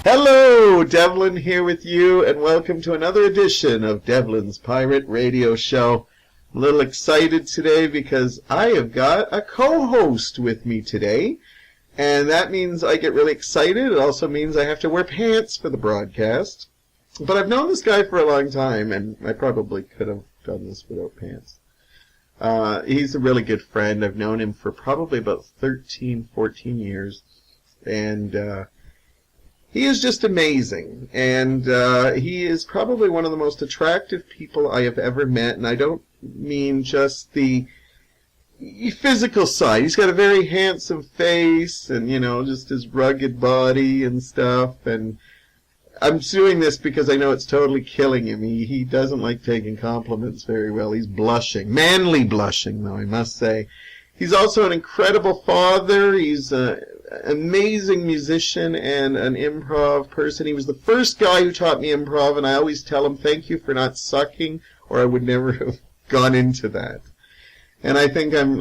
Hello, Devlin here with you, and welcome to another edition of Devlin's Pirate Radio Show. I'm a little excited today because I have got a co-host with me today, and that means I get really excited. It also means I have to wear pants for the broadcast. But I've known this guy for a long time, and I probably could have done this without pants. He's a really good friend. I've known him for probably about 13, 14 years, and he is just amazing, and he is probably one of the most attractive people I have ever met, and I don't mean just the physical side. He's got a very handsome face, and, just his rugged body and stuff, and I'm doing this because I know it's totally killing him. He doesn't like taking compliments very well. He's blushing. Manly blushing, though, I must say. He's also an incredible father. He's an amazing musician and an improv person. He was the first guy who taught me improv, and I always tell him, thank you for not sucking, or I would never have gone into that. And I think I'm,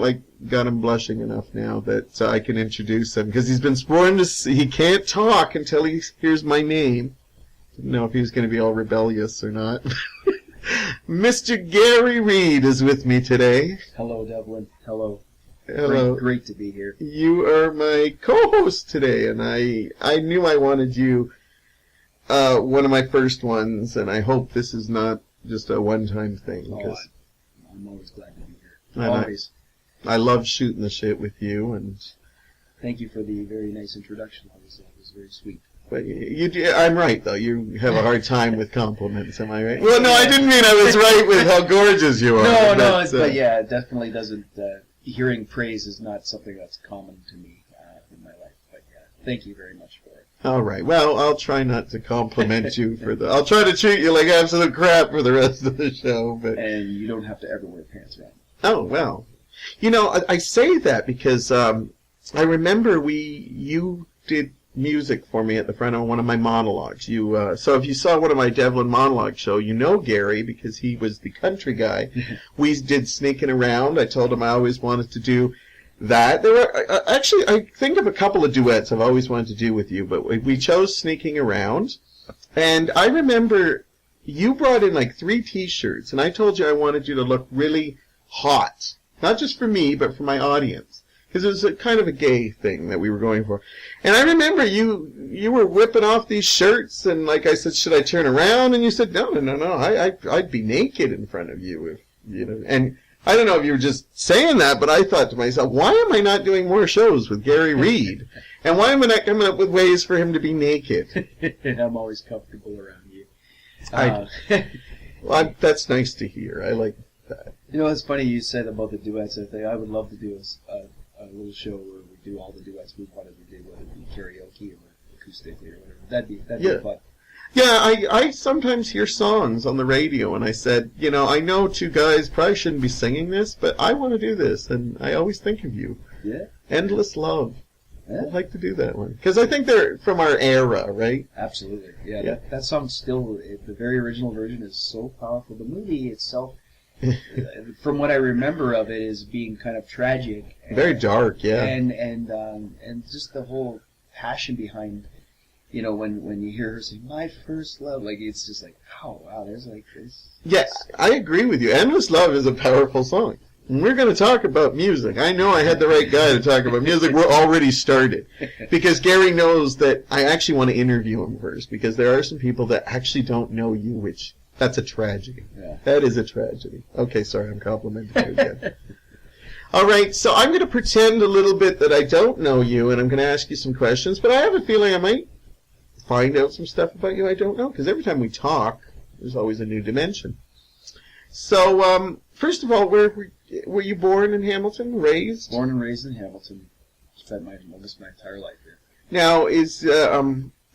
got him blushing enough now that I can introduce him, because he's been sworn to he can't talk until he hears my name. Didn't know if he was going to be all rebellious or not. Mr. Gary Reid is with me today. Hello, Devlin. Hello. Hello. Great to be here. You are my co-host today, and I knew I wanted you one of my first ones, and I hope this is not just a one-time thing. I'm always glad to be here. Always. I love shooting the shit with you, and thank you for the very nice introduction. That was very sweet. But I'm right, though. You have a hard time with compliments, am I right? Well, no, I didn't mean I was right with how gorgeous you are. But yeah, it definitely doesn't. Hearing praise is not something that's common to me in my life. But yeah, thank you very much for it. All right. Well, I'll try not to compliment you I'll try to treat you like absolute crap for the rest of the show. And you don't have to ever wear pants, right? Oh, well. I say that because I remember you did music for me at the front of one of my monologues. So if you saw one of my Devlin monologue show, you know Gary because he was the country guy. We did Sneaking Around. I told him I always wanted to do that. There were actually, I think of a couple of duets I've always wanted to do with you, but we chose Sneaking Around. And I remember you brought in 3 T-shirts, and I told you I wanted you to look really hot, not just for me, but for my audience. Because it was a kind of a gay thing that we were going for. And I remember you were whipping off these shirts, and I said, should I turn around? And you said, no, I'd be naked in front of you. And I don't know if you were just saying that, but I thought to myself, why am I not doing more shows with Gary Reid? And why am I not coming up with ways for him to be naked? I'm always comfortable around you. Well, that's nice to hear. I like that. It's funny you said about the duets. I would love to do a little show where we do all the duets we wanted to do, whether it be karaoke or acoustically or whatever. That'd be fun. Yeah, I sometimes hear songs on the radio, and I said, I know 2 guys probably shouldn't be singing this, but I want to do this, and I always think of you. Yeah. Endless Love. Yeah. I'd like to do that one. Because I think they're from our era, right? Absolutely. Yeah. That song still, the very original version is so powerful. The movie itself, from what I remember of it, is being kind of tragic. Very dark, yeah. And just the whole passion behind, when you hear her say, my first love, it's just oh, wow, there's this. Yes, I agree with you. Endless Love is a powerful song. And we're going to talk about music. I know I had the right guy to talk about music. We're already started. Because Gary knows that I actually want to interview him first, because there are some people that actually don't know you, which... That's a tragedy. Yeah. That is a tragedy. Okay, sorry, I'm complimenting you again. All right, so I'm going to pretend a little bit that I don't know you, and I'm going to ask you some questions, but I have a feeling I might find out some stuff about you I don't know, because every time we talk, there's always a new dimension. So, first of all, where were you born in Hamilton, raised? Born and raised in Hamilton. Spent almost my entire life here. Now,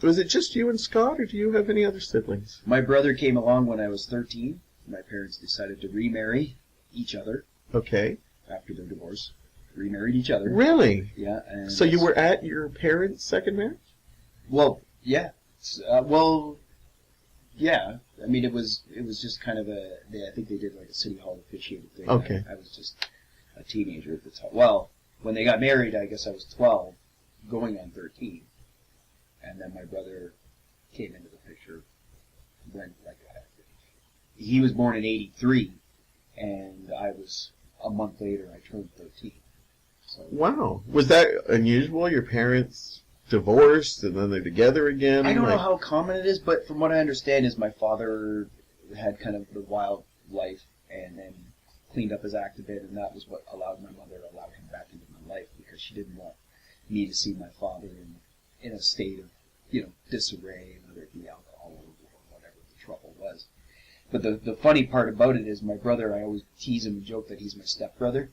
was it just you and Scott, or do you have any other siblings? My brother came along when I was 13. My parents decided to remarry each other. Okay. After their divorce. Remarried each other. Really? Yeah. And so you were at your parents' second marriage? Well, yeah. Yeah. I mean, it was just kind of I think they did a City Hall officiated thing. Okay. I was just a teenager at the time. Well, when they got married, I guess I was 12, going on 13. And then my brother came into the picture when, like, he was born in '83, and I was, a month later, I turned 13. So, wow. Was that unusual? Your parents divorced and then they're together again? I don't know how common it is, but from what I understand is my father had kind of the wild life and then cleaned up his act a bit, and that was what allowed my mother to allow him back into my life, because she didn't want me to see my father in a state of, disarray, whether it be alcohol or whatever the trouble was. But the funny part about it is my brother, I always tease him and joke that he's my stepbrother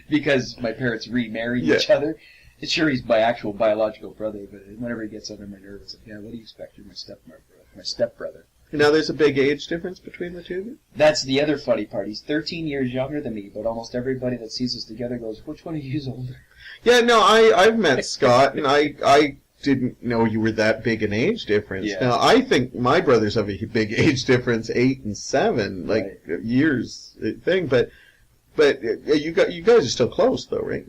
because my parents remarried each other. Sure, he's my actual biological brother, but whenever he gets under my nerves, it's like, yeah, what do you expect? You're my stepbrother. Now, there's a big age difference between the two of you? That's the other funny part. He's 13 years younger than me, but almost everybody that sees us together goes, which one of you is older? Yeah, no, I've met Scott, and I didn't know you were that big an age difference. Yeah. Now, I think my brothers have a big age difference, 8 and 7, like years thing, but you guys are still close, though, right?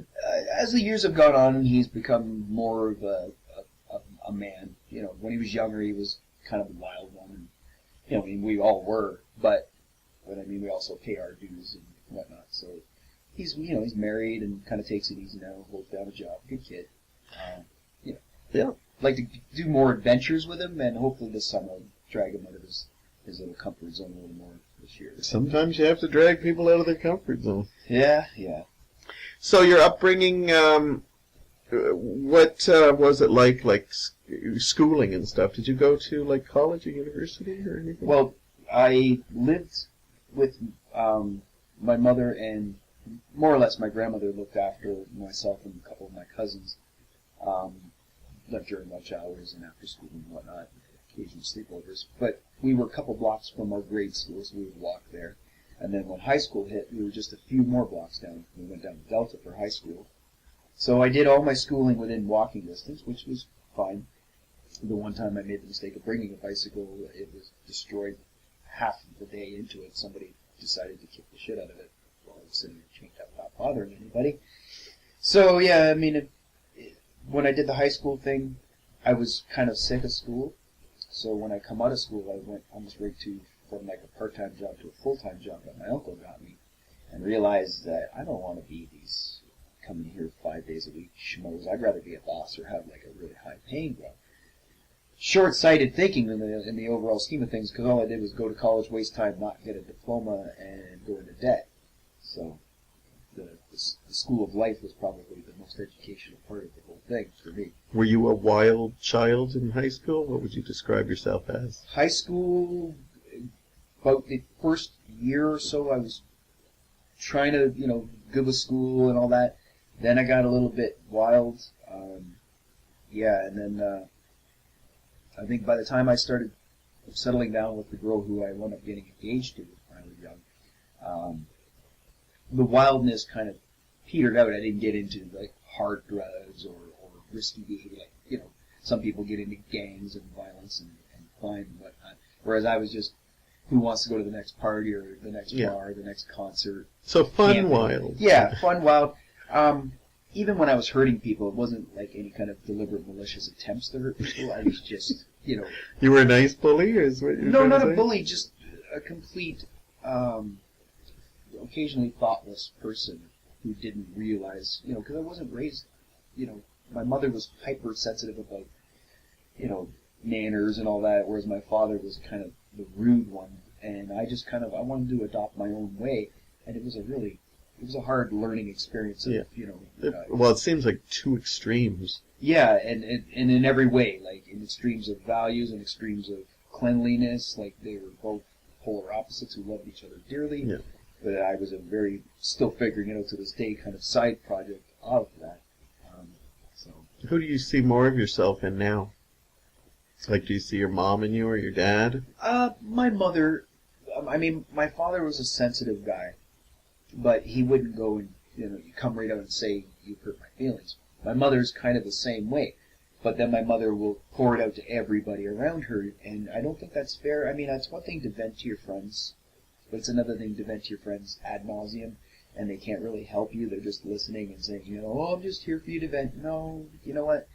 As the years have gone on, he's become more of a man. When he was younger, he was kind of a wild one, and, we all were, but we also pay our dues and whatnot, so he's married and kind of takes it easy now, holds down a job, good kid. Yeah. Like to do more adventures with him, and hopefully this summer I'll drag him out of his little comfort zone a little more this year. Sometimes you have to drag people out of their comfort zone. Yeah. So your upbringing, what was it like schooling and stuff? Did you go to, like, college or university or anything? Well, I lived with my mother, and more or less my grandmother looked after myself and a couple of my cousins. During lunch hours and after school and whatnot, occasional sleepovers. But we were a couple blocks from our grade school, so we would walk there. And then when high school hit, we were just a few more blocks down. We went down to Delta for high school. So I did all my schooling within walking distance, which was fine. The one time I made the mistake of bringing a bicycle, it was destroyed half of the day into it. Somebody decided to kick the shit out of it while I was sitting there chained up, not bothering anybody. So, yeah, when I did the high school thing, I was kind of sick of school. So when I come out of school, I went almost right from like a part-time job to a full-time job that my uncle got me, and realized that I don't want to be these coming here 5 days a week schmoes. I'd rather be a boss or have like a really high-paying job. Short-sighted thinking in the overall scheme of things, because all I did was go to college, waste time, not get a diploma, and go into debt. So the school of life was probably the most educational part of the whole thing for me. Were you a wild child in high school? What would you describe yourself as? High school, about the first year or so, I was trying to, good with school and all that. Then I got a little bit wild. And then I think by the time I started settling down with the girl who I wound up getting engaged to when I was young, the wildness kind of petered out. I didn't get into like hard drugs or risky behavior. Like, some people get into gangs and violence and crime and whatnot. Whereas I was just, who wants to go to the next party or the next bar, the next concert. So fun, camping. wild. Yeah, fun, wild. Even when I was hurting people, it wasn't like any kind of deliberate, malicious attempts to hurt people. I was just, You were a nice bully, is what you're No, trying not to a say? bully, just a complete, occasionally thoughtless person who didn't realize, because I wasn't raised, my mother was hypersensitive about, manners and all that, whereas my father was kind of the rude one, and I just I wanted to adopt my own way, and it was a hard learning experience of, Well, it seems like two extremes. Yeah, and in every way, like in extremes of values and extremes of cleanliness, like they were both polar opposites who loved each other dearly. Yeah. But I was still figuring it out to this day, kind of side project of that. Who do you see more of yourself in now? Like, do you see your mom in you or your dad? My mother, my father was a sensitive guy, but he wouldn't go and, come right out and say, you hurt my feelings. My mother's kind of the same way, but then my mother will pour it out to everybody around her, and I don't think that's fair. It's one thing to vent to your friends, but it's another thing to vent to your friends ad nauseum, and they can't really help you. They're just listening and saying, I'm just here for you to vent. No, you know what?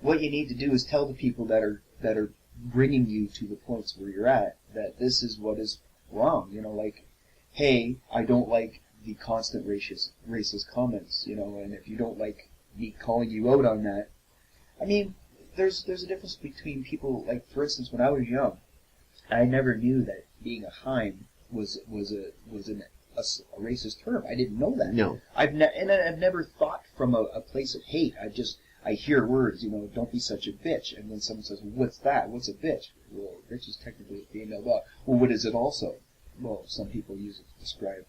what you need to do is tell the people that are bringing you to the points where you're at that this is what is wrong. Like, hey, I don't like the constant racist comments, and if you don't like me calling you out on that, I mean, there's a difference between people. Like, for instance, when I was young, I never knew that being a Heim was a racist term. I didn't know that. No. I've never thought from a place of hate. I hear words, don't be such a bitch, and then someone says, well, what's that? What's a bitch? Well, bitch is technically a female dog. Well, what is it also? Well, some people use it to describe,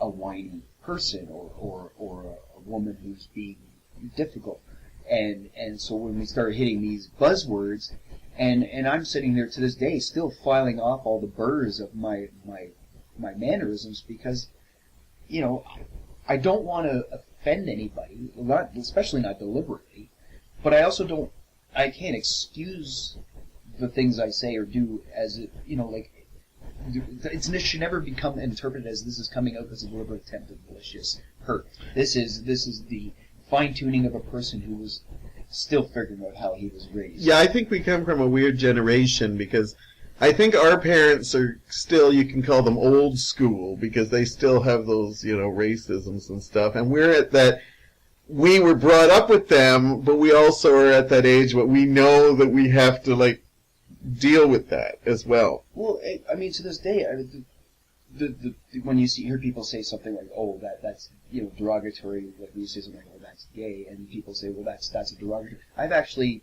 a whiny person or a woman who's being difficult. And so when we start hitting these buzzwords, and I'm sitting there to this day still filing off all the burrs of my mannerisms because, I don't want to offend anybody, especially not deliberately, but I can't excuse the things I say or do as, it should never become interpreted as this is coming out as a deliberate attempt of malicious hurt. This is the fine-tuning of a person who was still figuring out how he was raised. Yeah, I think we come from a weird generation because I think our parents are still, you can call them old school because they still have those, racisms and stuff. And we're at that, we were brought up with them, but we also are at that age where we know that we have to, deal with that as well. Well, to this day, when you hear people say something like, "Oh, that's derogatory," like we say something like, "Oh, that's gay," and people say, "Well, that's a derogatory." I've actually,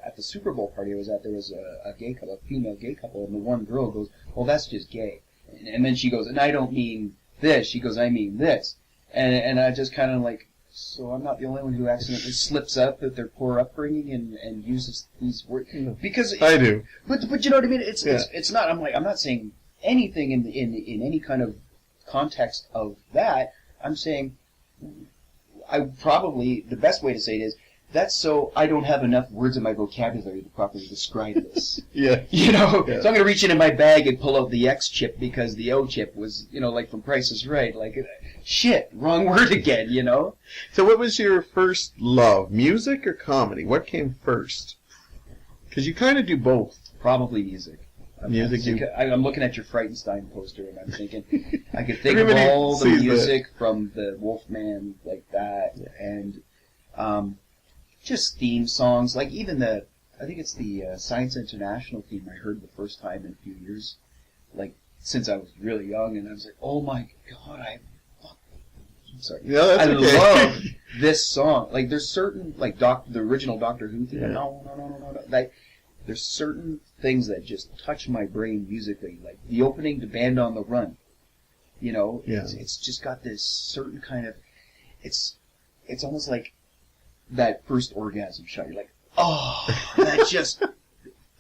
at the Super Bowl party I was at, there was a gay couple, a female gay couple, and the one girl goes, "Well, that's just gay," and then she goes, "And I don't mean this." She goes, "I mean this," and I just kind of like. So I'm not the only one who accidentally slips up at their poor upbringing and uses these words because I do. But you know what I mean? It's not. I'm not saying anything in any kind of context of that. I'm saying the best way to say it is that's so I don't have enough words in my vocabulary to properly describe this. Yeah. So I'm going to reach into my bag and pull out the X chip because the O chip was, like from Price is Right. Like, shit, wrong word again, So what was your first love, music or comedy? What came first? Because you kind of do both. Probably music. I'm looking at your Frightenstein poster and I'm thinking, I could think of all the music from the Wolfman like that and just theme songs, like even I think it's the Science International theme I heard the first time in a few years, like since I was really young, and I was like, oh my god, I'm sorry. No, that's okay. Love this song. Like there's certain, like the original Doctor Who theme, no. Like there's certain things that just touch my brain musically, like the opening to Band on the Run. It's just got this certain kind of, it's almost like that first orgasm shot. You're like, oh, that just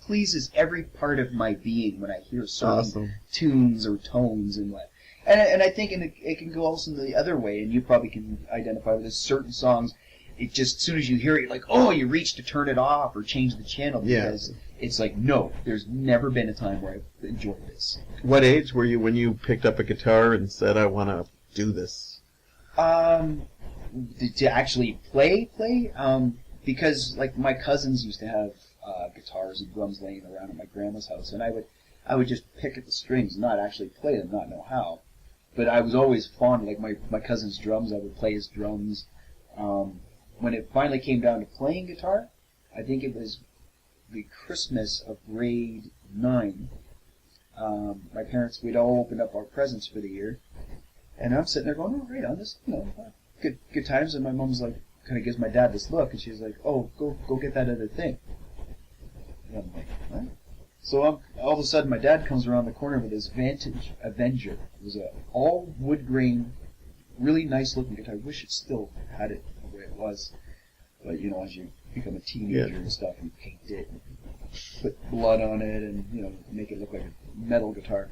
pleases every part of my being when I hear certain tunes or tones and what. And I think it can go also the other way, and you probably can identify with this. Certain songs, it just, as soon as you hear it, you're like, oh, you reach to turn it off or change the channel because it's like, no, there's never been a time where I've enjoyed this. What age were you when you picked up a guitar and said, I want to do this? To actually play, because like my cousins used to have guitars and drums laying around at my grandma's house, and I would just pick at the strings, not actually play them, not know how. But I was always fond, like my cousin's drums, I would play his drums. When it finally came down to playing guitar, I think it was the Christmas of grade 9. My parents, we'd all opened up our presents for the year, and I'm sitting there going, oh, right on this, good times, and my mom's like, kind of gives my dad this look, and she's like, oh, go get that other thing. And I'm like, what? So all of a sudden, my dad comes around the corner with his Vantage Avenger. It was a all wood grain, really nice looking guitar. I wish it still had it the way it was. But as you become a teenager and stuff, you paint it, and put blood on it, and make it look like a metal guitar.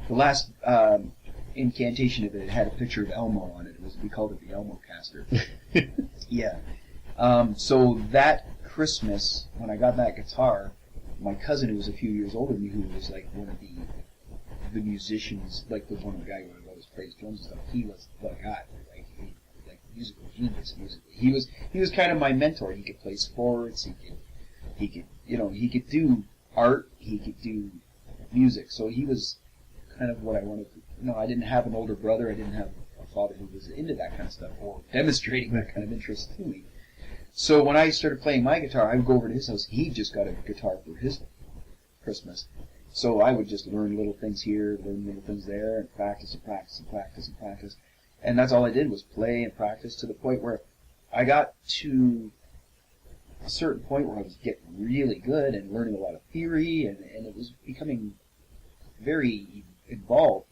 The last incantation of it had a picture of Elmo on it. We called it the Elmo Caster. Yeah. So that Christmas, when I got that guitar, my cousin, who was a few years older than me, who was like one of the musicians, like the one of the guy who always plays drums and stuff, he was the guy. Like musical genius. He was kind of my mentor. He could play sports. He could do art. He could do music. So he was kind of what I wanted to. I didn't have an older brother. I didn't have a father who was into that kind of stuff or demonstrating that kind of interest to me. So when I started playing my guitar, I would go over to his house. He just got a guitar for his Christmas. So I would just learn little things here, learn little things there, and practice and practice and practice and practice. And that's all I did was play and practice to the point where I got to a certain point where I was getting really good and learning a lot of theory, and it was becoming very involved.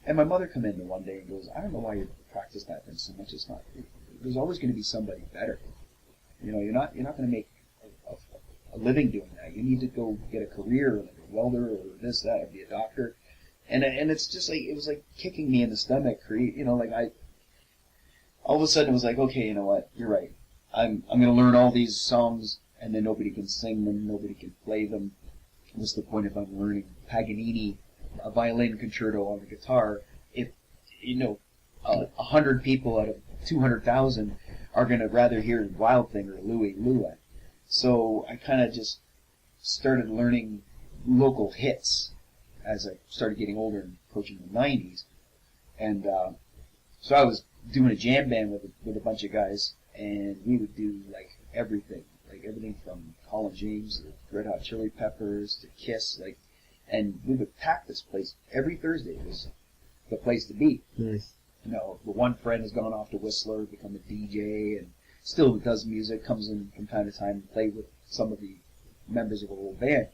And my mother came in one day and goes, I don't know why you practice that thing so much. It's not. There's always going to be somebody better. You're not going to make a living doing that. You need to go get a career, like a welder or this, that, or be a doctor. And it's just like, it was like kicking me in the stomach. All of a sudden it was like, okay, you know what? You're right. I'm going to learn all these songs, and then nobody can sing them, nobody can play them. What's the point if I'm learning Paganini, a violin concerto on the guitar, if 100 people out of 200,000 are going to rather hear Wild Thing or Louie Louie. So I kind of just started learning local hits as I started getting older and approaching the 90s. And so I was doing a jam band with a bunch of guys, and we would do everything from Colin James to Red Hot Chili Peppers to Kiss, and we would pack this place every Thursday. It was the place to be. Nice. The one friend has gone off to Whistler, become a DJ, and still does music, comes in from time to time and play with some of the members of a little band.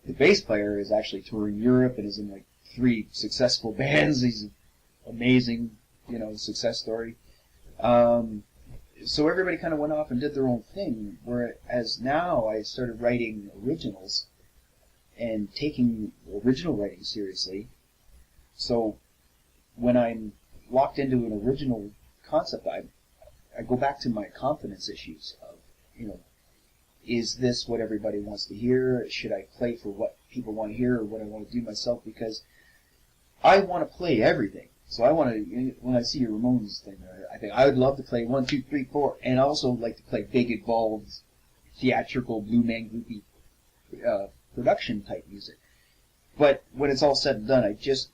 The bass player is actually touring Europe and is in 3 successful bands. He's an amazing, success story. So everybody kind of went off and did their own thing, whereas now I started writing originals and taking original writing seriously. So when I'm locked into an original concept, I go back to my confidence issues of, is this what everybody wants to hear? Should I play for what people want to hear or what I want to do myself? Because I want to play everything. So I want to, when I see your Ramones thing, I think I would love to play 1, 2, 3, 4, and also like to play big, involved, theatrical, Blue Man groupie production type music. But when it's all said and done, I just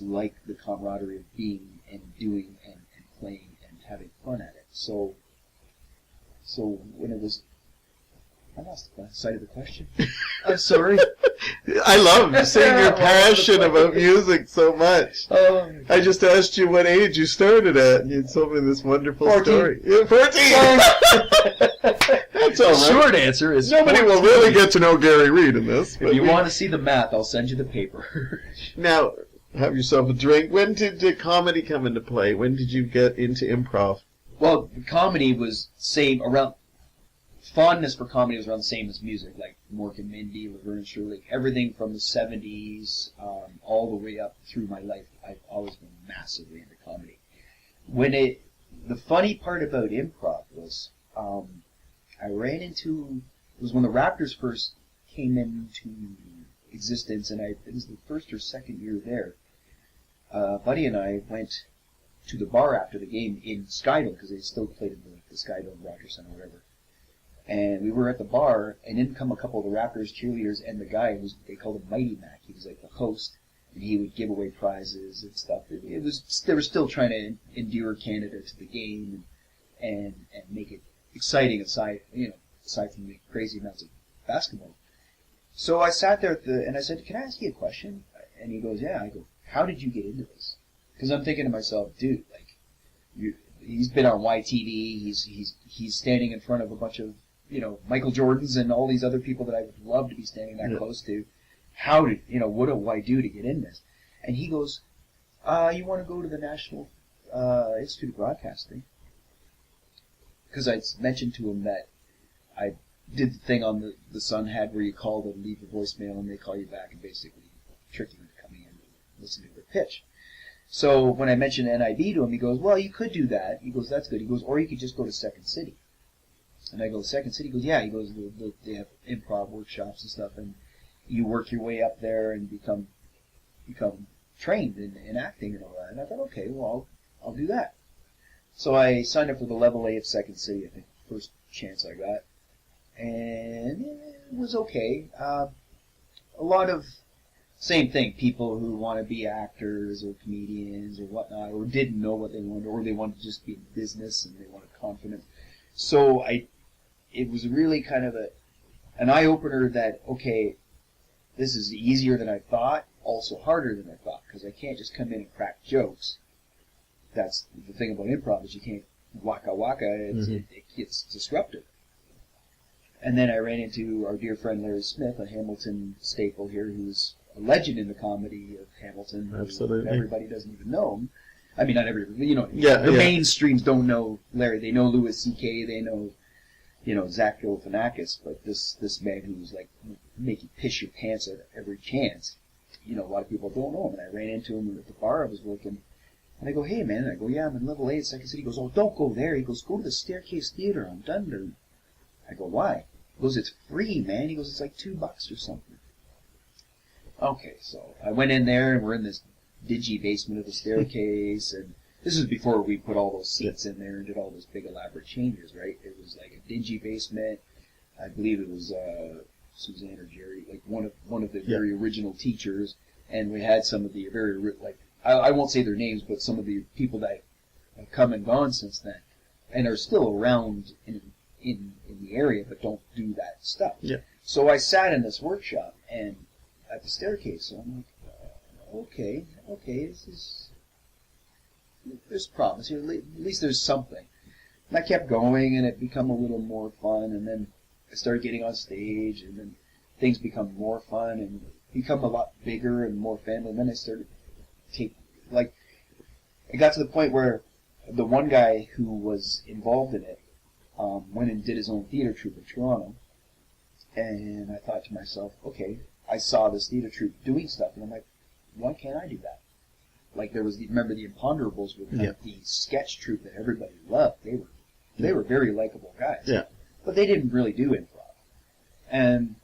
like the camaraderie of being and doing and playing and having fun at it. So when it was, I lost the sight of the question. I'm sorry. I love seeing your passion about music so much. I just asked you what age you started at, and you told me this wonderful 14. story. Yeah, 14! That's all right. Short answer is Nobody 14. will really get to know Gary Reid in this. If you want to see the math, I'll send you the paper. Now, have yourself a drink. When did comedy come into play? When did you get into improv? Well, comedy was around... Fondness for comedy was around the same as music, like Mork and Mindy, Laverne and Shirley, everything from the 70s all the way up through my life. I've always been massively into comedy. The funny part about improv was I ran into, it was when the Raptors first came into existence, and it was the first or second year there. Buddy and I went to the bar after the game in Skydome, because they still played in the Skydome, Rogers Center, whatever. And we were at the bar, and in come a couple of the Raptors cheerleaders, and the guy they called him Mighty Mac. He was like the host, and he would give away prizes and stuff. They were still trying to endear Canada to the game and make it exciting aside from the crazy amounts of basketball. So I sat there and I said, "Can I ask you a question?" And he goes, "Yeah." I go, "How did you get into this?" Because I'm thinking to myself, dude, he's been on YTV. He's standing in front of a bunch of Michael Jordans and all these other people that I would love to be standing that close to. What do I do to get in this? And he goes, you want to go to the National Institute of Broadcasting? Because I mentioned to him that I did the thing on the Sun had where you call to leave a voicemail and they call you back and basically trick you into coming in and listening to the pitch. So when I mentioned NIB to him, he goes, "Well, you could do that." He goes, "That's good." He goes, "Or you could just go to Second City." And I go, "Second City?" He goes, "Yeah." He goes, "They have improv workshops and stuff, and you work your way up there and become trained in acting and all that." And I thought, okay, well, I'll do that. So I signed up for the level A of Second City, I think, first chance I got. And it was okay. A lot of same thing, people who want to be actors or comedians or whatnot, or didn't know what they wanted, or they wanted to just be in business and they wanted confidence. So it was really kind of an eye-opener that, okay, this is easier than I thought, also harder than I thought, because I can't just come in and crack jokes. That's the thing about improv, is you can't waka waka, it gets disruptive. And then I ran into our dear friend Larry Smith, a Hamilton staple here, who's a legend in the comedy of Hamilton. Absolutely. Everybody doesn't even know him. I mean, not everybody, the yeah. mainstreams don't know Larry. They know Louis C.K., they know, Zach Galifianakis, but this man who's like make you piss your pants at every chance, a lot of people don't know him. And I ran into him at the bar I was working, and I go, hey man, and I go, yeah, I'm in level 8 at Second City. He goes, oh, don't go there. He goes, go to the Staircase Theater on Dunder. I go, why? He goes, it's free, man. He goes, it's like $2 or something. Okay, so I went in there, and we're in this dingy basement of the staircase, and this is before we put all those seats in there and did all those big elaborate changes, right? It was like a dingy basement. I believe it was Suzanne or Jerry, like one of the very original teachers, and we had some of the very, like, I won't say their names, but some of the people that have come and gone since then, and are still around in the area, but don't do that stuff. Yeah. So I sat in this workshop and at the staircase, so I'm like, okay, there's promise here. At least there's something. And I kept going, and it became a little more fun, and then I started getting on stage, and then things become more fun and become a lot bigger and more family. And then I started it got to the point where the one guy who was involved in it went and did his own theater troupe in Toronto, and I thought to myself, okay, I saw this theater troupe doing stuff, and I'm like, why can't I do that? Like there was remember the Imponderables were kind of the sketch troupe that everybody loved. They were very likable guys. Yeah. But they didn't really do improv. And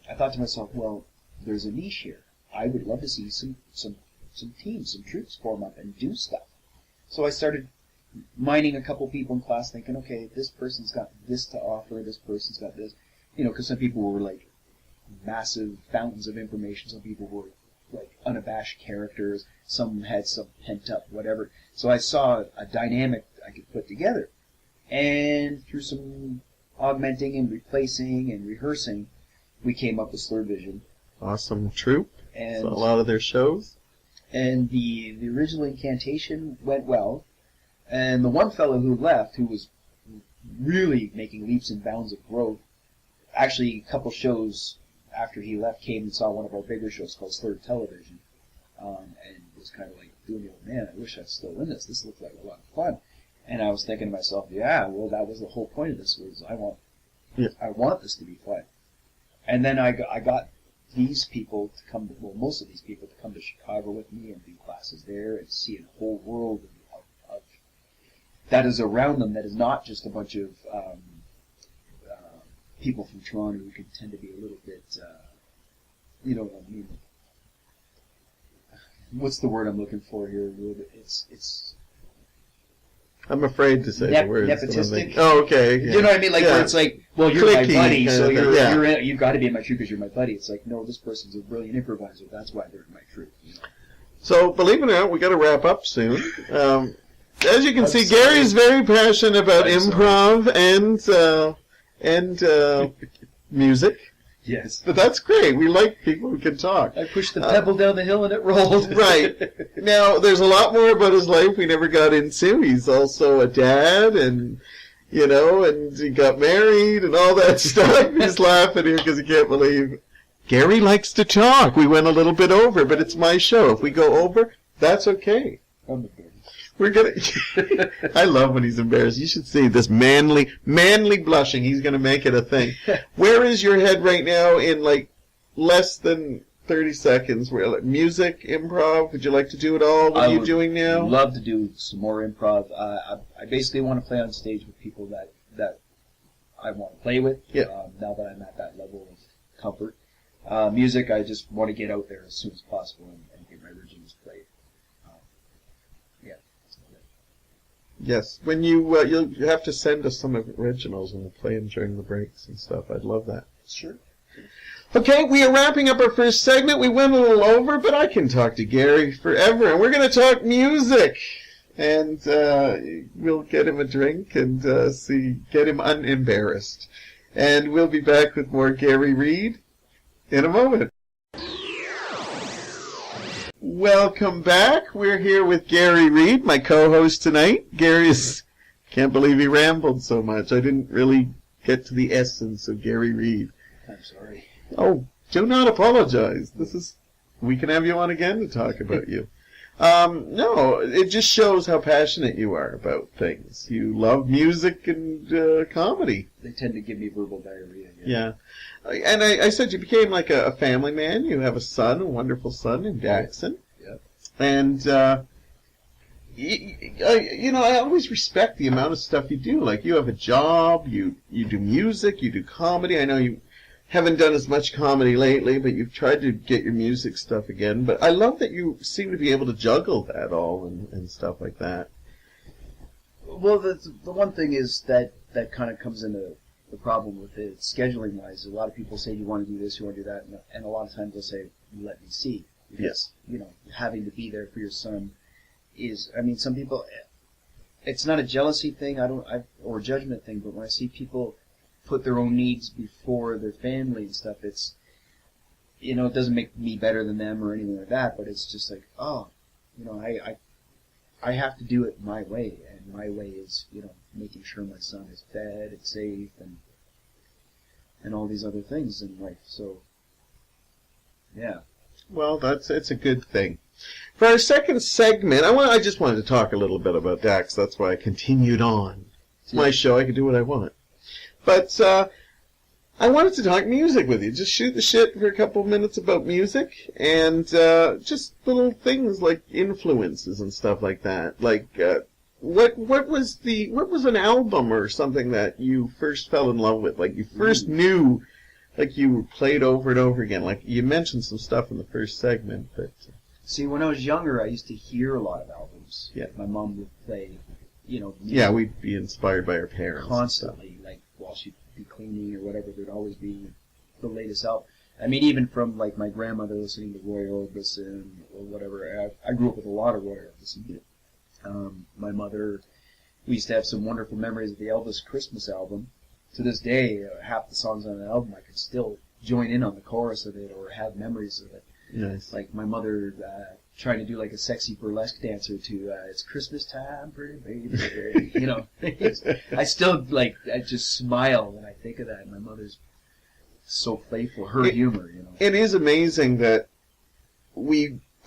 I thought to myself, well, there's a niche here. I would love to see some teams, some troupes form up and do stuff. So I started mining a couple people in class, thinking, okay, this person's got this to offer, this person's got this. Because some people were like massive fountains of information. Some people were like unabashed characters. Some had some pent up whatever. So I saw a dynamic I could put together. And through some augmenting and replacing and rehearsing, we came up with Slurred Vision. Awesome troupe. And saw a lot of their shows. And the original incantation went well. And the one fellow who left, who was really making leaps and bounds of growth, actually a couple shows after he left came and saw one of our bigger shows called Slurred Television. And was kind of like, doing, man, I wish I was still in this. This looked like a lot of fun. And I was thinking to myself, yeah, well, that was the whole point of this, was I want this to be fun. And then I got these people to come, most of these people to come to Chicago with me and do classes there and see a whole world of that is around them, that is not just a bunch of people from Toronto who can tend to be a little bit, you know what I mean? What's the word I'm looking for here? It's I'm afraid to say the word. Nepotistic. Oh, okay. Yeah. You know what I mean? Like where it's like, well, you're Clicky, my buddy, so you've got to be in my troupe because you're my buddy. It's like, no, this person's a brilliant improviser. That's why they're in my troupe. So, believe it or not, we got to wrap up soon. As you can see, Gary's very passionate about improv and music. Yes. But that's great. We like people who can talk. I pushed the pebble down the hill and it rolled. Right. Now, there's a lot more about his life we never got into. He's also a dad and, and he got married and all that stuff. He's laughing here because he can't believe. Gary likes to talk. We went a little bit over, but it's my show. If we go over, that's okay. I'm embarrassed. We're gonna. I love when he's embarrassed. You should see this manly blushing. He's gonna make it a thing. Where is your head right now in like less than 30 seconds? Where like music, improv? Would you like to do it all? What are you doing now? I'd love to do some more improv. I basically want to play on stage with people that I want to play with. Yeah. Now that I'm at that level of comfort. Music, I just want to get out there as soon as possible and get my originals played. Yes. When you'll have to send us some originals and we'll play them during the breaks and stuff. I'd love that. Sure. Okay, we are wrapping up our first segment. We went a little over, but I can talk to Gary forever, and we're going to talk music. And we'll get him a drink and get him unembarrassed. And we'll be back with more Gary Reid in a moment. Welcome back. We're here with Gary Reid, my co-host tonight. Can't believe he rambled so much. I didn't really get to the essence of Gary Reid. I'm sorry. Oh, do not apologize. We can have you on again to talk about you. No, it just shows how passionate you are about things. You love music and comedy. They tend to give me verbal diarrhea. Yeah. And I said you became like a family man. You have a son, a wonderful son named Daxon. Yeah. And, I always respect the amount of stuff you do. Like, you have a job, you do music, you do comedy. I know you haven't done as much comedy lately, but you've tried to get your music stuff again. But I love that you seem to be able to juggle that all and stuff like that. Well, the one thing is that kind of comes into the problem with it, scheduling-wise. A lot of people say, you want to do this, you want to do that, and a lot of times they'll say, let me see. Because, having to be there for your son is, some people, it's not a jealousy thing, or a judgment thing, but when I see people put their own needs before their family and stuff, it's, it doesn't make me better than them or anything like that, but it's just like, I have to do it my way, and my way is, making sure my son is fed and safe and all these other things in life, so, yeah. Well, it's a good thing. For our second segment, I just wanted to talk a little bit about Dax. That's why I continued on. It's my show. I can do what I want. But I wanted to talk music with you. Just shoot the shit for a couple of minutes about music and just little things like influences and stuff like that. Like what was an album or something that you first fell in love with? Like you first knew, like you played over and over again. Like you mentioned some stuff in the first segment, but see, when I was younger, I used to hear a lot of albums. Yeah, my mom would play, music. Yeah, we'd be inspired by our parents constantly, like while she'd be cleaning or whatever. There'd always be the latest album. Even from like my grandmother listening to Roy Orbison or whatever. I grew up with a lot of Roy Orbison. My mother, we used to have some wonderful memories of the Elvis Christmas album. To this day, half the songs on the album, I can still join in on the chorus of it or have memories of it. Nice. Like my mother trying to do like a sexy burlesque dancer to "It's Christmas Time, Pretty Baby." I still I just smile when I think of that. And my mother's so playful, her humor. It is amazing that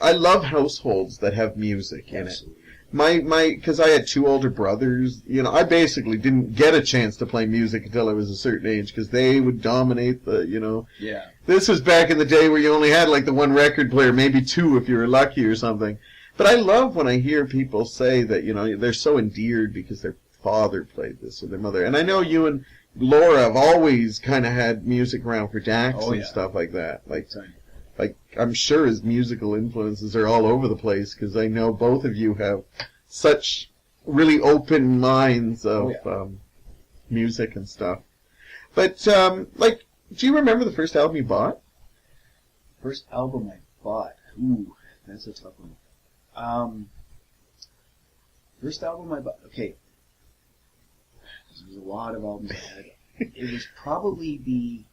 I love households that have music in it. Because I had two older brothers, I basically didn't get a chance to play music until I was a certain age because they would dominate the. Yeah. This was back in the day where you only had like the one record player, maybe two if you were lucky or something. But I love when I hear people say that, they're so endeared because their father played this or their mother. And I know you and Laura have always kind of had music around for Dax and stuff like that. Like, I'm sure his musical influences are all over the place because I know both of you have such really open minds of music and stuff. But, do you remember the first album you bought? First album I bought? Ooh, that's a tough one. First album I bought, okay. There was a lot of albums I had. It was probably the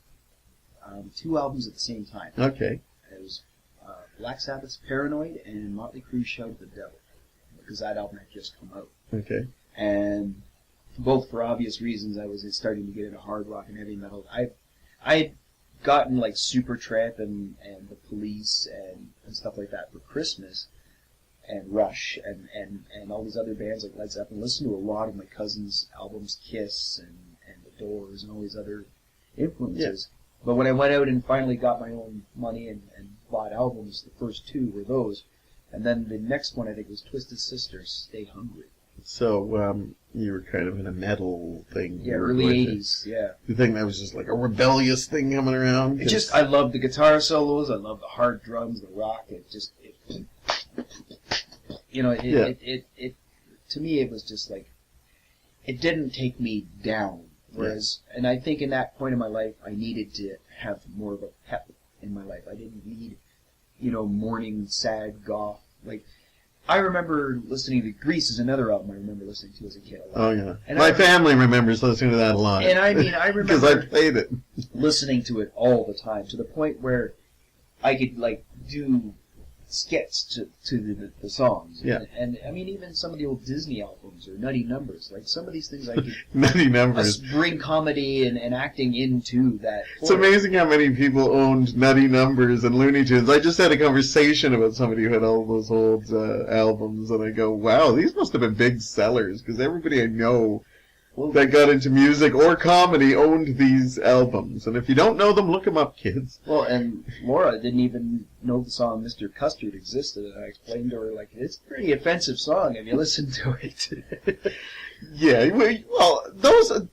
two albums at the same time. Okay. It was Black Sabbath's Paranoid and Motley Crue's Shout at the Devil, because that album had just come out. Okay. And both for obvious reasons, I was starting to get into hard rock and heavy metal. I had gotten like Supertramp and the Police and stuff like that for Christmas, and Rush and all these other bands like Led Zeppelin. Listened to a lot of my cousin's albums, Kiss and The Doors and all these other influences. Yeah. But when I went out and finally got my own money and bought albums, the first two were those. And then the next one, I think, was Twisted Sister's Stay Hungry. So, you were kind of in a metal thing. Yeah, early 80s, yeah. You think that was just like a rebellious thing coming around? I loved the guitar solos, I loved the hard drums, the rock, to me it was just like it didn't take me down. Whereas, and I think in that point in my life, I needed to have more of a pep in my life. I didn't need, mourning, sad, goth. Like, I remember listening to Grease is another album I remember listening to as a kid a lot. Oh, yeah. And my family remembers listening to that a lot. And I mean, I remember... Because I played it. Listening to it all the time, to the point where I could, do skits to the songs. Yeah. And I mean, even some of the old Disney albums or Nutty Numbers, like some of these things I could Nutty Numbers. Bring comedy and acting into that. It's amazing how many people owned Nutty Numbers and Looney Tunes. I just had a conversation about somebody who had all those old albums, and I go, wow, these must have been big sellers, because everybody I know that got into music or comedy owned these albums. And if you don't know them, look them up, kids. Well, and Laura didn't even know the song Mr. Custard existed, and I explained to her, it's a pretty offensive song if you listen to it. Yeah, well, those...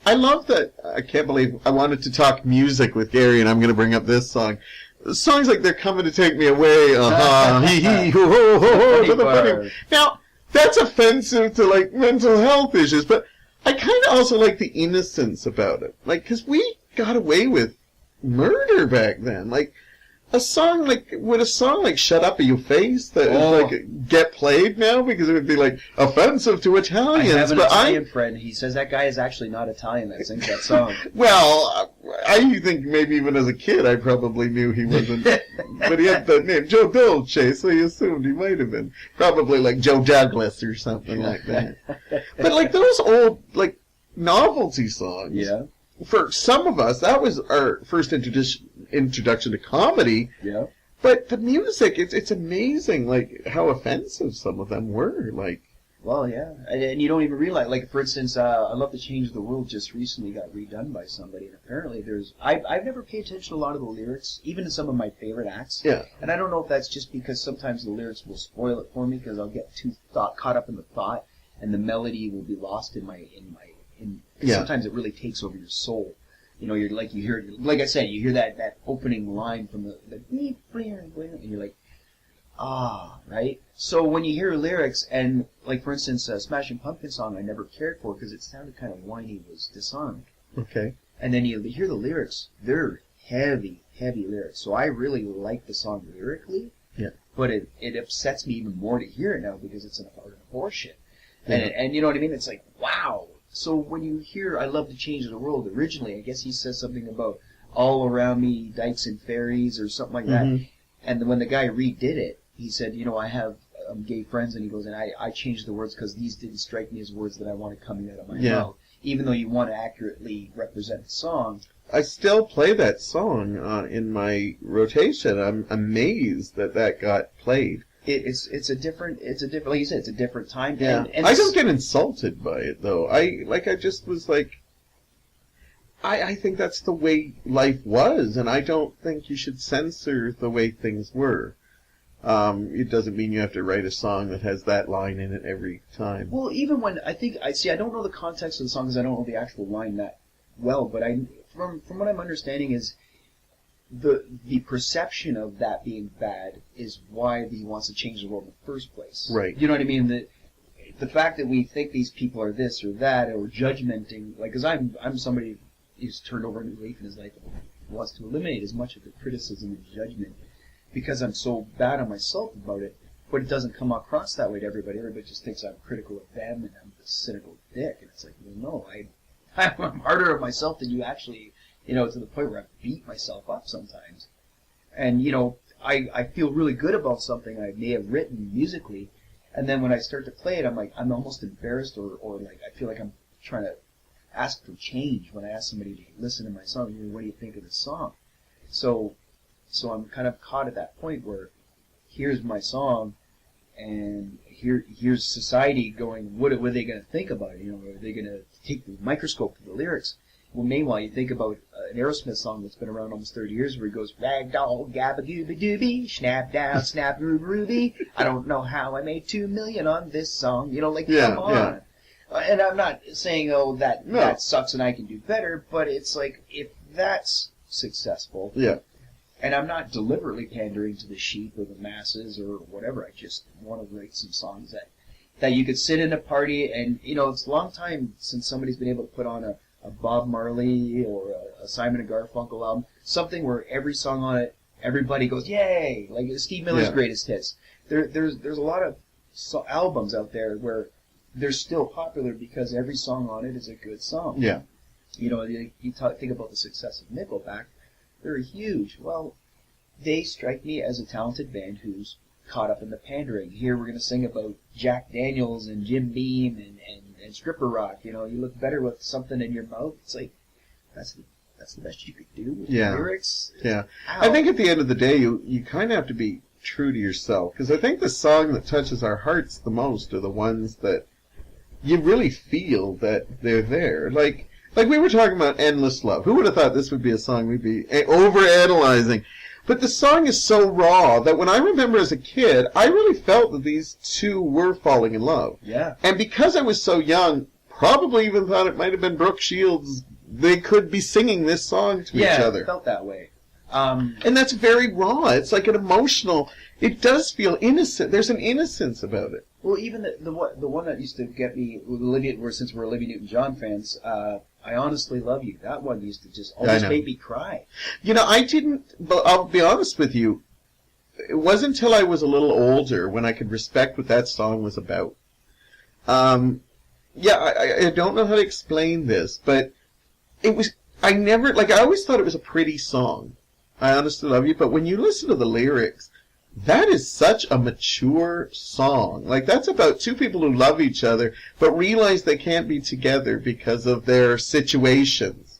I love that. I can't believe I wanted to talk music with Gary, and I'm going to bring up this song. Songs like They're Coming to Take Me Away, hee hee, ho ho ho ho, to the funny. Now, that's offensive to, mental health issues, but I kind of also like the innocence about it. Because we got away with murder back then. Would a song like Shut Up or You Face that get played now? Because it would be, offensive to Italians. I have an Italian friend. He says that guy is actually not Italian that sings that song. Well, I think maybe even as a kid I probably knew he wasn't. But he had the name Joe Dolce, so he assumed he might have been. Probably like Joe Douglas or something like that. But those old, novelty songs. Yeah. For some of us, that was our first introduction to comedy. Yeah. But the music, it's amazing, how offensive some of them were. Well, yeah. And you don't even realize, for instance, I Love to Change the World just recently got redone by somebody. And apparently I've never paid attention to a lot of the lyrics, even to some of my favorite acts. Yeah. And I don't know if that's just because sometimes the lyrics will spoil it for me, because I'll get too caught up in the thought, and the melody will be lost in my sometimes it really takes over your soul. You hear, like I said, you hear that opening line from the and you're like, right? So when you hear lyrics, and for instance, Smashing Pumpkins song I never cared for because it sounded kind of whiny, was Disarmed. Okay. And then you hear the lyrics, they're heavy lyrics. So I really like the song lyrically. Yeah. But it upsets me even more to hear it now because it's about an abortion. Yeah. And you know what I mean? It's like, wow. So when you hear I Love to Change the World, originally, I guess he says something about all around me, dikes and ferries, or something like that. And when the guy redid it, he said, I have gay friends, and he goes, and I changed the words because these didn't strike me as words that I wanted coming out of my mouth. Even though you want to accurately represent the song. I still play that song in my rotation. I'm amazed that got played. It's a different, like you said, it's a different time. Yeah. And I don't get insulted by it, though. I just was I think that's the way life was, and I don't think you should censor the way things were. It doesn't mean you have to write a song that has that line in it every time. Well, even when, I don't know the context of the song because I don't know the actual line that well, but from what I'm understanding is, the perception of that being bad is why he wants to change the world in the first place. Right. You know what I mean? The fact that we think these people are this or that, or judgmenting, because I'm somebody who's turned over a new leaf in his life and wants to eliminate as much of the criticism and judgment because I'm so bad on myself about it, but it doesn't come across that way to everybody. Everybody just thinks I'm critical of them and I'm this cynical dick, and it's like, well, no, I'm harder on myself than you actually. To the point where I beat myself up sometimes. And, I feel really good about something I may have written musically, and then when I start to play it, I'm almost embarrassed or I feel like I'm trying to ask for change when I ask somebody to listen to my song. What do you think of this song? So I'm kind of caught at that point where here's my song, and here's society going, what are they going to think about it? Are they going to take the microscope to the lyrics? Well, meanwhile, you think about an Aerosmith song that's been around almost 30 years where he goes, ragdoll, gabba gooba doobie, snap down, snap roob ruby. I don't know how I made $2 million on this song. Come on. Yeah. And I'm not saying, that sucks and I can do better, but it's like, if that's successful. Yeah. And I'm not deliberately pandering to the sheep or the masses or whatever. I just want to write some songs that, that you could sit in a party and, it's a long time since somebody's been able to put on a Bob Marley or a Simon and Garfunkel album, something where every song on it, everybody goes, yay! Like Steve Miller's greatest hits. There's a lot of albums out there where they're still popular because every song on it is a good song. Yeah. You think about the success of Nickelback, they're huge. Well, they strike me as a talented band who's caught up in the pandering. Here we're going to sing about Jack Daniels and Jim Beam and stripper rock. You look better with something in your mouth. It's like, that's the best you could do with lyrics. Yeah. I think at the end of the day, you kind of have to be true to yourself. Because I think the song that touches our hearts the most are the ones that you really feel that they're there. Like we were talking about Endless Love. Who would have thought this would be a song we'd be overanalyzing? But the song is so raw that when I remember as a kid, I really felt that these two were falling in love. Yeah. And because I was so young, probably even thought it might have been Brooke Shields, they could be singing this song to each other. Yeah, it felt that way. And that's very raw. It's like an emotional, it does feel innocent. There's an innocence about it. Well, even the one that used to get me, since we're Olivia Newton-John fans, I Honestly Love You. That one used to just almost make me cry. I didn't, but I'll be honest with you, it wasn't until I was a little older when I could respect what that song was about. I don't know how to explain this, but it was, I always thought it was a pretty song, I Honestly Love You, but when you listen to the lyrics, that is such a mature song. Like, that's about two people who love each other, but realize they can't be together because of their situations.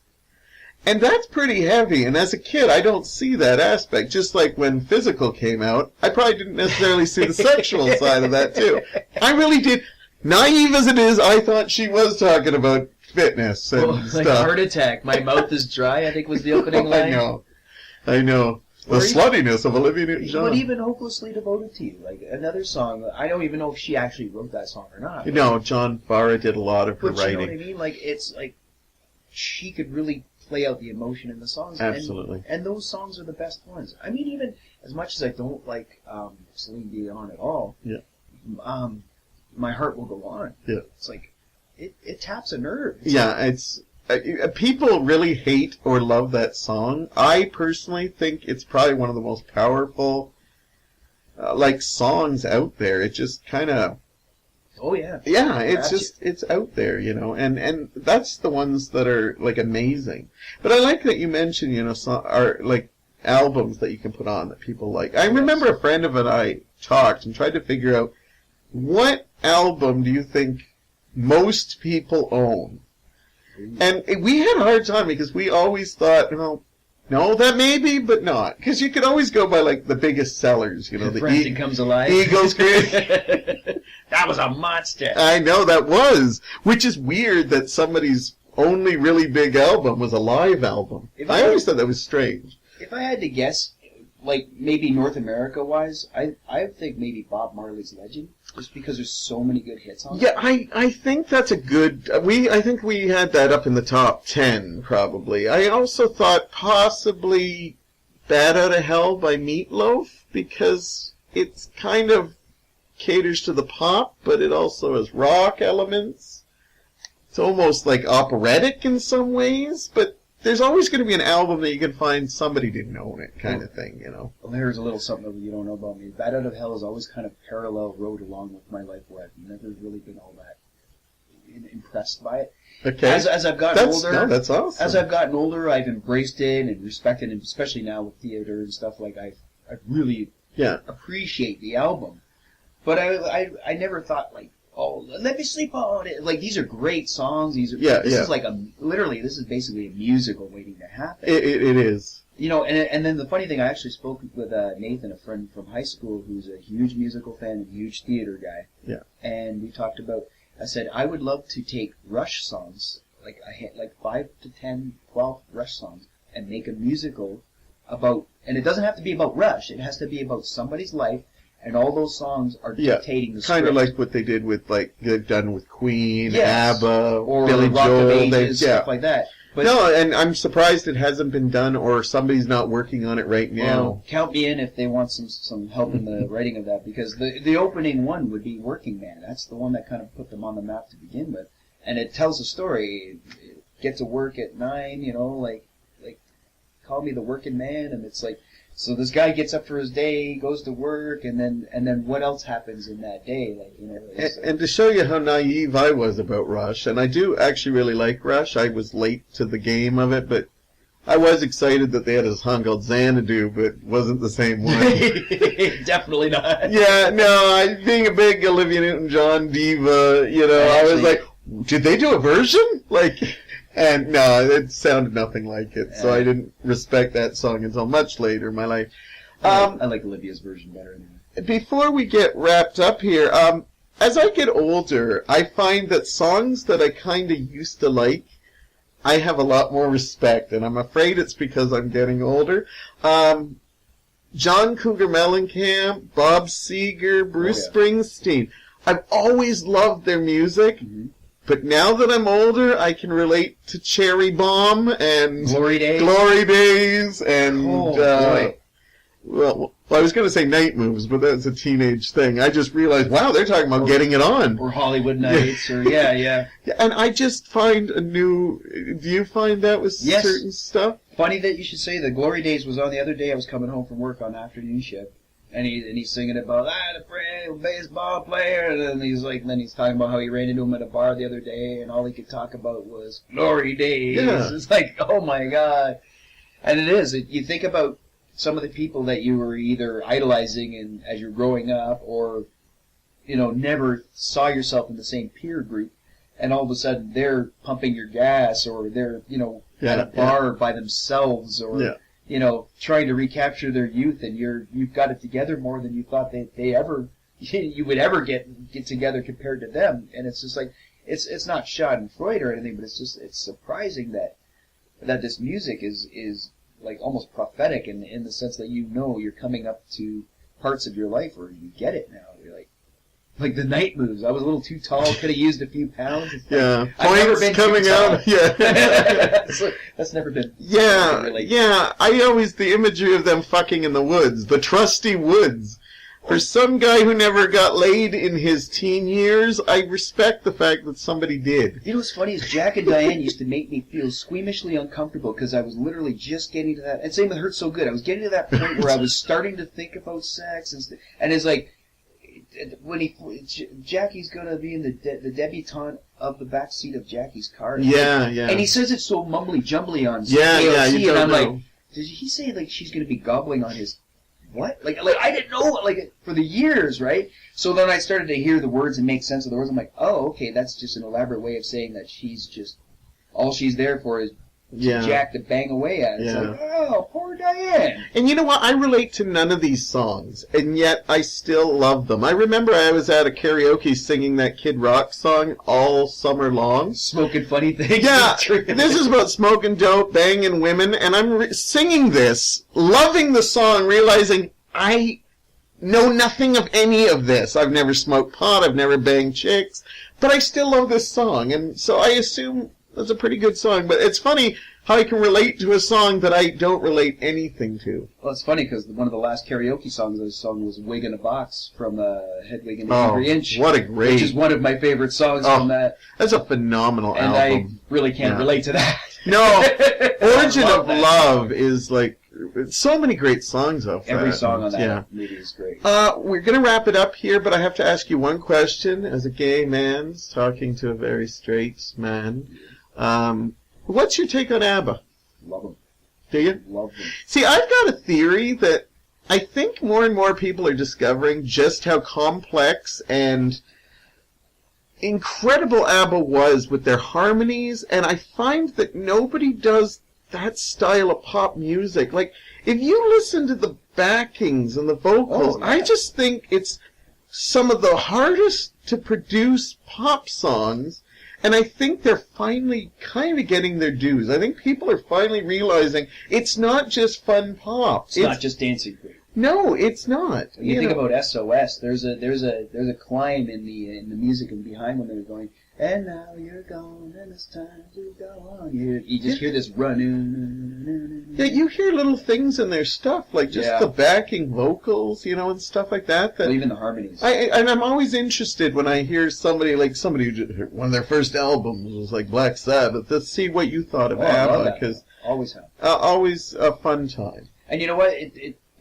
And that's pretty heavy, and as a kid, I don't see that aspect. Just like when Physical came out, I probably didn't necessarily see the sexual side of that, too. I really did. Naive as it is, I thought she was talking about fitness and stuff. Like a heart attack. My mouth is dry, I think was the opening line. I know. The sluttiness of Olivia Newton-John. But even Hopelessly Devoted to You, like another song, I don't even know if she actually wrote that song or not. No, John Farrar did a lot of her writing. You know what I mean? Like, it's like she could really play out the emotion in the songs. Absolutely. And those songs are the best ones. I mean, even as much as I don't like Celine Dion at all, My Heart Will Go On. Yeah. It's like, it taps a nerve. It's people really hate or love that song. I personally think it's probably one of the most powerful, songs out there. It just kind of... Oh, yeah. Yeah, it's out there, and that's the ones that are, amazing. But I like that you mentioned, albums that you can put on that people like. I remember a friend of mine and I talked and tried to figure out, what album do you think most people own? And we had a hard time because we always thought, no, that may be, but not. Because you could always go by, the biggest sellers, the Frampton Comes Alive. Eagles. That was a monster. I know, that was. Which is weird that somebody's only really big album was a live album. I always thought that was strange. If I had to guess, maybe North America-wise, I think maybe Bob Marley's Legend, just because there's so many good hits on it. Yeah, I think that's a good... I think we had that up in the top 10, probably. I also thought possibly Bad Outta Hell by Meatloaf, because it's kind of caters to the pop, but it also has rock elements. It's almost operatic in some ways, but there's always going to be an album that you can find somebody didn't own it, kind of thing, Well, there's a little something that you don't know about me. Bad Out of Hell has always kind of parallel rode along with my life, where I've never really been all that impressed by it. Okay. As I've gotten older, that's awesome. As I've gotten older, I've embraced it and respected it, especially now with theater and stuff. I really appreciate the album. But I never thought Let Me Sleep On It. These are great songs. This is basically a musical waiting to happen. It is. And then the funny thing, I actually spoke with Nathan, a friend from high school, who's a huge musical fan and a huge theater guy. Yeah. And we talked about, I said, I would love to take Rush songs, 5 to 10, 12 Rush songs, and make a musical about, and it doesn't have to be about Rush, it has to be about somebody's life. And all those songs are dictating the script. Kind of like what they did with, they've done with Queen, ABBA, or Billy Rock Joel. of Ages, stuff like that. But no, and I'm surprised it hasn't been done or somebody's not working on it right now. Well, count me in if they want some help in the writing of that, because the opening one would be Working Man. That's the one that kind of put them on the map to begin with. And it tells a story. Get to work at 9, like call me the working man, and it's like, so this guy gets up for his day, goes to work, and then what else happens in that day? And to show you how naive I was about Rush, and I do actually really like Rush. I was late to the game of it, but I was excited that they had a song called Xanadu, but it wasn't the same one. Definitely not. Yeah, no, being a big Olivia Newton-John diva, I was like, did they do a version? And no, it sounded nothing like it, so I didn't respect that song until much later in my life. I like Olivia's version better anyway. Before we get wrapped up here, as I get older, I find that songs that I kind of used to like, I have a lot more respect, and I'm afraid it's because I'm getting older. John Cougar Mellencamp, Bob Seger, Bruce Springsteen. I've always loved their music. Mm-hmm. But now that I'm older, I can relate to Cherry Bomb and Glory Days and well, I was going to say Night Moves, but that's a teenage thing. I just realized, wow, they're talking about getting it on. Or Hollywood Nights, or yeah. And I just find a new. Do you find that with certain stuff? Funny that you should say that. Glory Days was on the other day. I was coming home from work on afternoon shift. And he's singing about the friend, baseball player, and then he's talking about how he ran into him at a bar the other day, and all he could talk about was glory days. Yeah. It's like, oh my God. And it is. You think about some of the people that you were either idolizing as you're growing up, or never saw yourself in the same peer group, and all of a sudden they're pumping your gas, or they're at a bar by themselves, or. Trying to recapture their youth, and you've got it together more than you thought you would ever get together compared to them. And it's just like, it's not Schadenfreude or anything, but it's surprising that this music is like almost prophetic in the sense that you're coming up to parts of your life where you get it now. You're like the Night Moves. I was a little too tall, could have used a few pounds. Yeah, points coming out. Yeah, that's never been. Yeah, the imagery of them fucking in the woods, the trusty woods. For some guy who never got laid in his teen years, I respect the fact that somebody did. You know what's funny is Jack and Diane used to make me feel squeamishly uncomfortable because I was literally just getting to that. And same with Hurt So Good. I was getting to that point where I was starting to think about sex, and it's like. When Jackie's gonna be in the debutante of the back seat of Jackie's car. And he says it so mumbly jumbly on AOC, and I'm like, did he say she's gonna be gobbling on his what? Like I didn't know for the years, right? So then I started to hear the words and make sense of the words. I'm like, oh, okay, that's just an elaborate way of saying that she's just all she's there for is. Jack to bang away at. It's like, oh, poor Diane. And you know what? I relate to none of these songs, and yet I still love them. I remember I was at a karaoke singing that Kid Rock song all summer long. Smoking funny things. Yeah, this is about smoking dope, banging women, and I'm singing this, loving the song, realizing I know nothing of any of this. I've never smoked pot, I've never banged chicks, but I still love this song, and so I assume... That's a pretty good song, but it's funny how I can relate to a song that I don't relate anything to. Well, it's funny because one of the last karaoke songs I sung was Wig in a Box from Hedwig and the Angry Inch. What a great... Which is one of my favorite songs from that. That's a phenomenal album. And I really can't relate to that. No, Origin of Love is so many great songs off that. Every song on that movie is great. We're going to wrap it up here, but I have to ask you one question as a gay man talking to a very straight man. What's your take on ABBA? Love them. Do you? Love them. See, I've got a theory that I think more and more people are discovering just how complex and incredible ABBA was with their harmonies, and I find that nobody does that style of pop music. Like, if you listen to the backings and the vocals, I just think it's some of the hardest to produce pop songs. And I think they're finally kind of getting their dues. I think people are finally realizing it's not just fun pop. It's not just dancing queen. No, it's not. When you think about SOS, there's a climb in the music and behind when they were going. And now you're gone, and it's time to go on. You just hear this running. Yeah, you hear little things in their stuff, like just the backing vocals, and stuff like that. Well, even the harmonies. And I'm always interested when I hear somebody who one of their first albums was like Black Sabbath, to see what you thought of ABBA, because always have. Always a fun time. And you know what?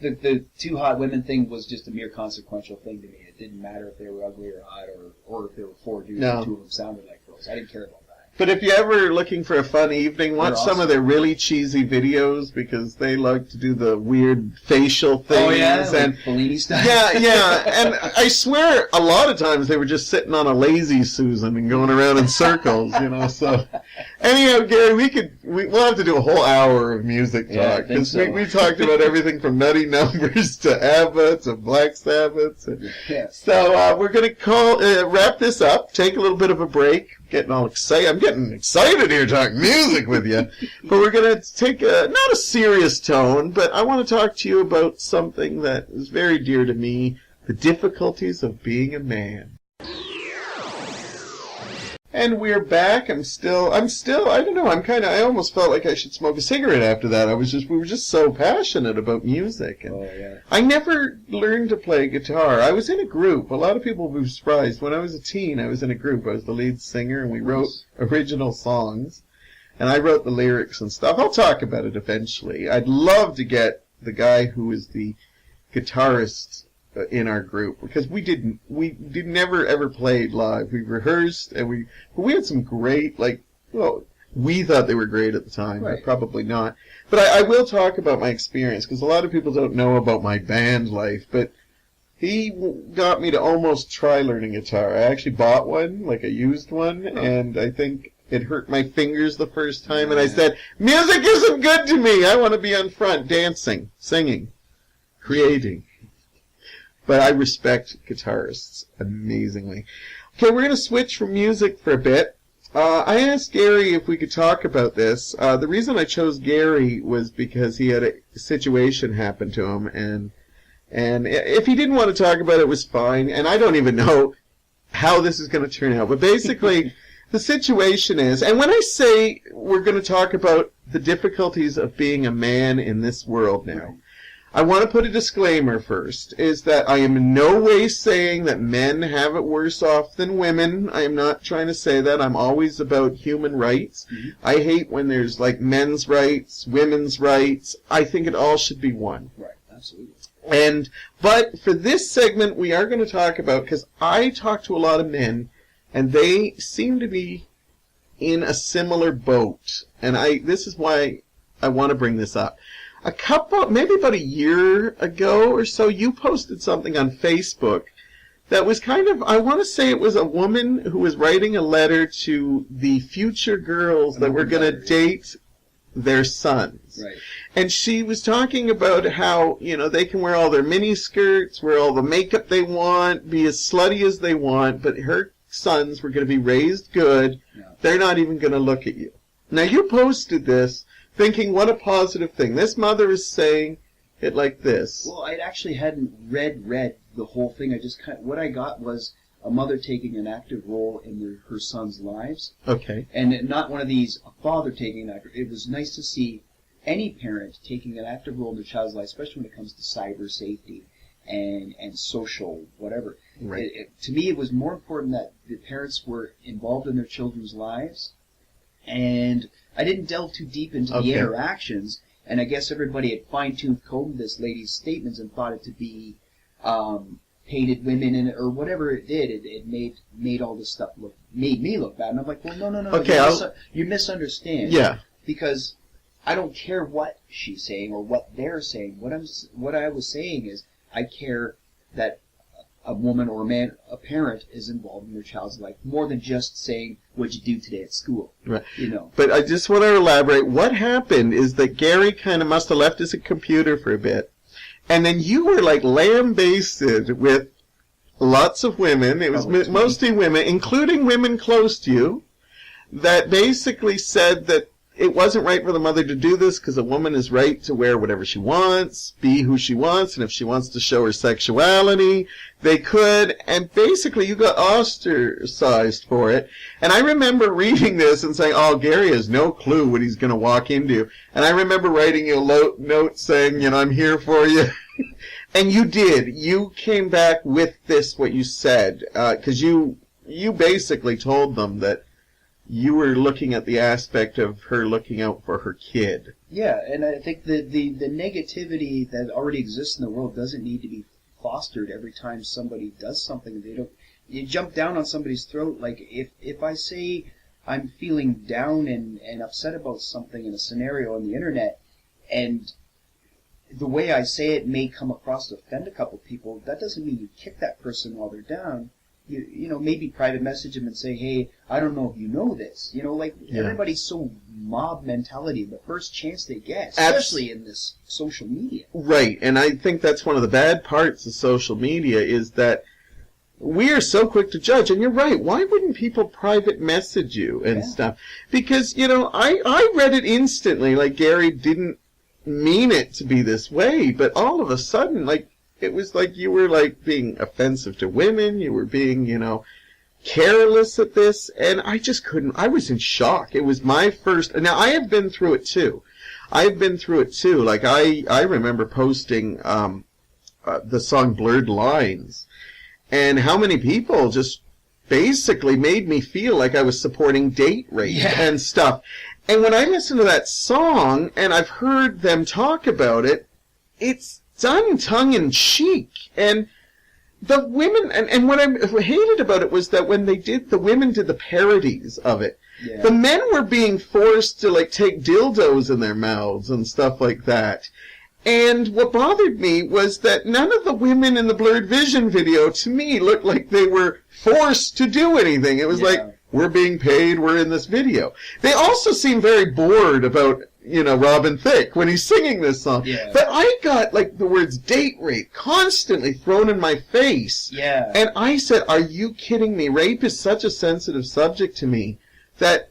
The two hot women thing was just a mere consequential thing to me. It didn't matter if they were ugly or hot, or if there were four dudes and two of them sounded like girls. I didn't care about that. But if you're ever looking for a fun evening, watch some of their really cheesy videos, because they like to do the weird facial things. Oh, yeah? And like Fellini style? Yeah. And I swear, a lot of times they were just sitting on a lazy Susan and going around in circles, So, anyhow, Gary, we'll have to do a whole hour of music talk, because we talked about everything from Nutty Numbers to ABBA to Black Sabbath. So we're going to wrap this up, take a little bit of a break. Getting all excited. I'm getting excited here talking music with you. But we're going to take not a serious tone, but I want to talk to you about something that is very dear to me, the difficulties of being a man. And we're back. I'm still, I don't know, I almost felt like I should smoke a cigarette after that. We were just so passionate about music. And I never learned to play guitar. I was in a group. A lot of people will be surprised. When I was a teen, I was in a group. I was the lead singer, and we wrote original songs. And I wrote the lyrics and stuff. I'll talk about it eventually. I'd love to get the guy who is the guitarist in our group, because we never ever played live. We rehearsed, and we had some great, we thought they were great at the time, but probably not. But I will talk about my experience, because a lot of people don't know about my band life, but he got me to almost try learning guitar. I actually bought one, like a used one, and I think it hurt my fingers the first time, and I said, music isn't good to me. I want to be on front, dancing, singing, creating. But I respect guitarists amazingly. Okay, we're going to switch from music for a bit. I asked Gary if we could talk about this. The reason I chose Gary was because he had a situation happen to him, and if he didn't want to talk about it, it was fine. And I don't even know how this is going to turn out. But basically, the situation is, and when I say we're going to talk about the difficulties of being a man in this world now, I want to put a disclaimer first, is that I am in no way saying that men have it worse off than women. I am not trying to say that. I'm always about human rights. Mm-hmm. I hate when there's men's rights, women's rights. I think it all should be one. Right, absolutely. But for this segment, we are going to talk about, because I talk to a lot of men, and they seem to be in a similar boat. And this is why I want to bring this up. Maybe about a year ago or so, you posted something on Facebook that was I want to say it was a woman who was writing a letter to the future girls that were going to date their sons. Right. And she was talking about how, they can wear all their mini skirts, wear all the makeup they want, be as slutty as they want, but her sons were going to be raised good. Yeah. They're not even going to look at you. Now, you posted this thinking, what a positive thing. This mother is saying it like this. Well, I actually hadn't read the whole thing. What I got was a mother taking an active role in her son's lives. Okay. And not one of these, a father taking an active. It was nice to see any parent taking an active role in their child's life, especially when it comes to cyber safety and social whatever. Right. To me, it was more important that the parents were involved in their children's lives. And I didn't delve too deep into the interactions, and I guess everybody had fine-tuned combed this lady's statements and thought it to be hated women in it, or whatever it did. It made all this stuff made me look bad. And I'm like, well, no. Okay, you misunderstand. Yeah. Because I don't care what she's saying or what they're saying. What I was saying is I care that a woman or a man, a parent, is involved in their child's life more than just saying, what'd you do today at school? Right. You But I just want to elaborate. What happened is that Gary kind of must have left his computer for a bit, and then you were lambasted with lots of women. It was mostly women, including women close to you, that basically said that it wasn't right for the mother to do this because a woman is right to wear whatever she wants, be who she wants, and if she wants to show her sexuality, they could. And basically, you got ostracized for it. And I remember reading this and saying, oh, Gary has no clue what he's going to walk into. And I remember writing you a note saying, I'm here for you. And you did. You came back with this, what you said, because you basically told them that you were looking at the aspect of her looking out for her kid. Yeah, and I think the negativity that already exists in the world doesn't need to be fostered every time somebody does something. You jump down on somebody's throat. Like, if I say I'm feeling down and upset about something in a scenario on the internet, and the way I say it may come across to offend a couple people, that doesn't mean you kick that person while they're down. Maybe private message them and say, hey, I don't know if you know this. Everybody's so mob mentality the first chance they get, especially in this social media. Right, and I think that's one of the bad parts of social media is that we are so quick to judge. And you're right, why wouldn't people private message you and stuff? Because, I read it instantly, like Gary didn't mean it to be this way, but all of a sudden, it was like you were being offensive to women, you were being, careless at this, and I just couldn't, I was in shock. It was my first, now I have been through it too. I remember posting the song Blurred Lines, and how many people just basically made me feel like I was supporting date rape and stuff. And when I listen to that song, and I've heard them talk about it, it's done tongue-in-cheek. And the women, and what I hated about it was that when the women did the parodies of it, the men were being forced to, take dildos in their mouths and stuff like that. And what bothered me was that none of the women in the Blurred Vision video, to me, looked like they were forced to do anything. It was we're being paid, we're in this video. They also seem very bored about, Robin Thicke when he's singing this song. Yeah. But I got, the words date rape constantly thrown in my face. Yeah. And I said, are you kidding me? Rape is such a sensitive subject to me that,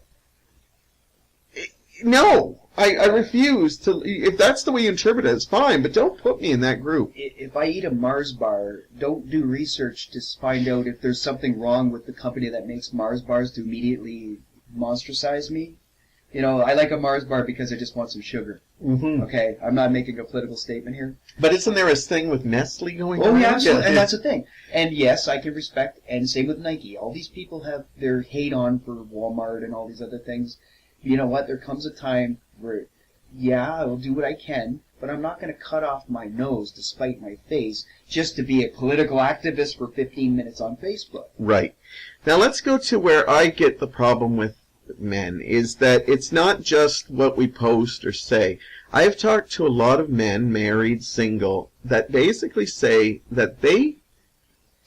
no, I refuse to, if that's the way you interpret it, it's fine, but don't put me in that group. If I eat a Mars bar, don't do research to find out if there's something wrong with the company that makes Mars bars to immediately monstrosize me. I like a Mars bar because I just want some sugar. Mm-hmm. Okay, I'm not making a political statement here. But isn't there a thing with Nestle going on? Oh, yeah, absolutely, and that's the thing. And yes, I can respect, and same with Nike. All these people have their hate on for Walmart and all these other things. You know what? There comes a time where, I will do what I can, but I'm not going to cut off my nose to spite my face just to be a political activist for 15 minutes on Facebook. Right. Now let's go to where I get the problem with men, is that it's not just what we post or say. I have talked to a lot of men, married, single, that basically say that they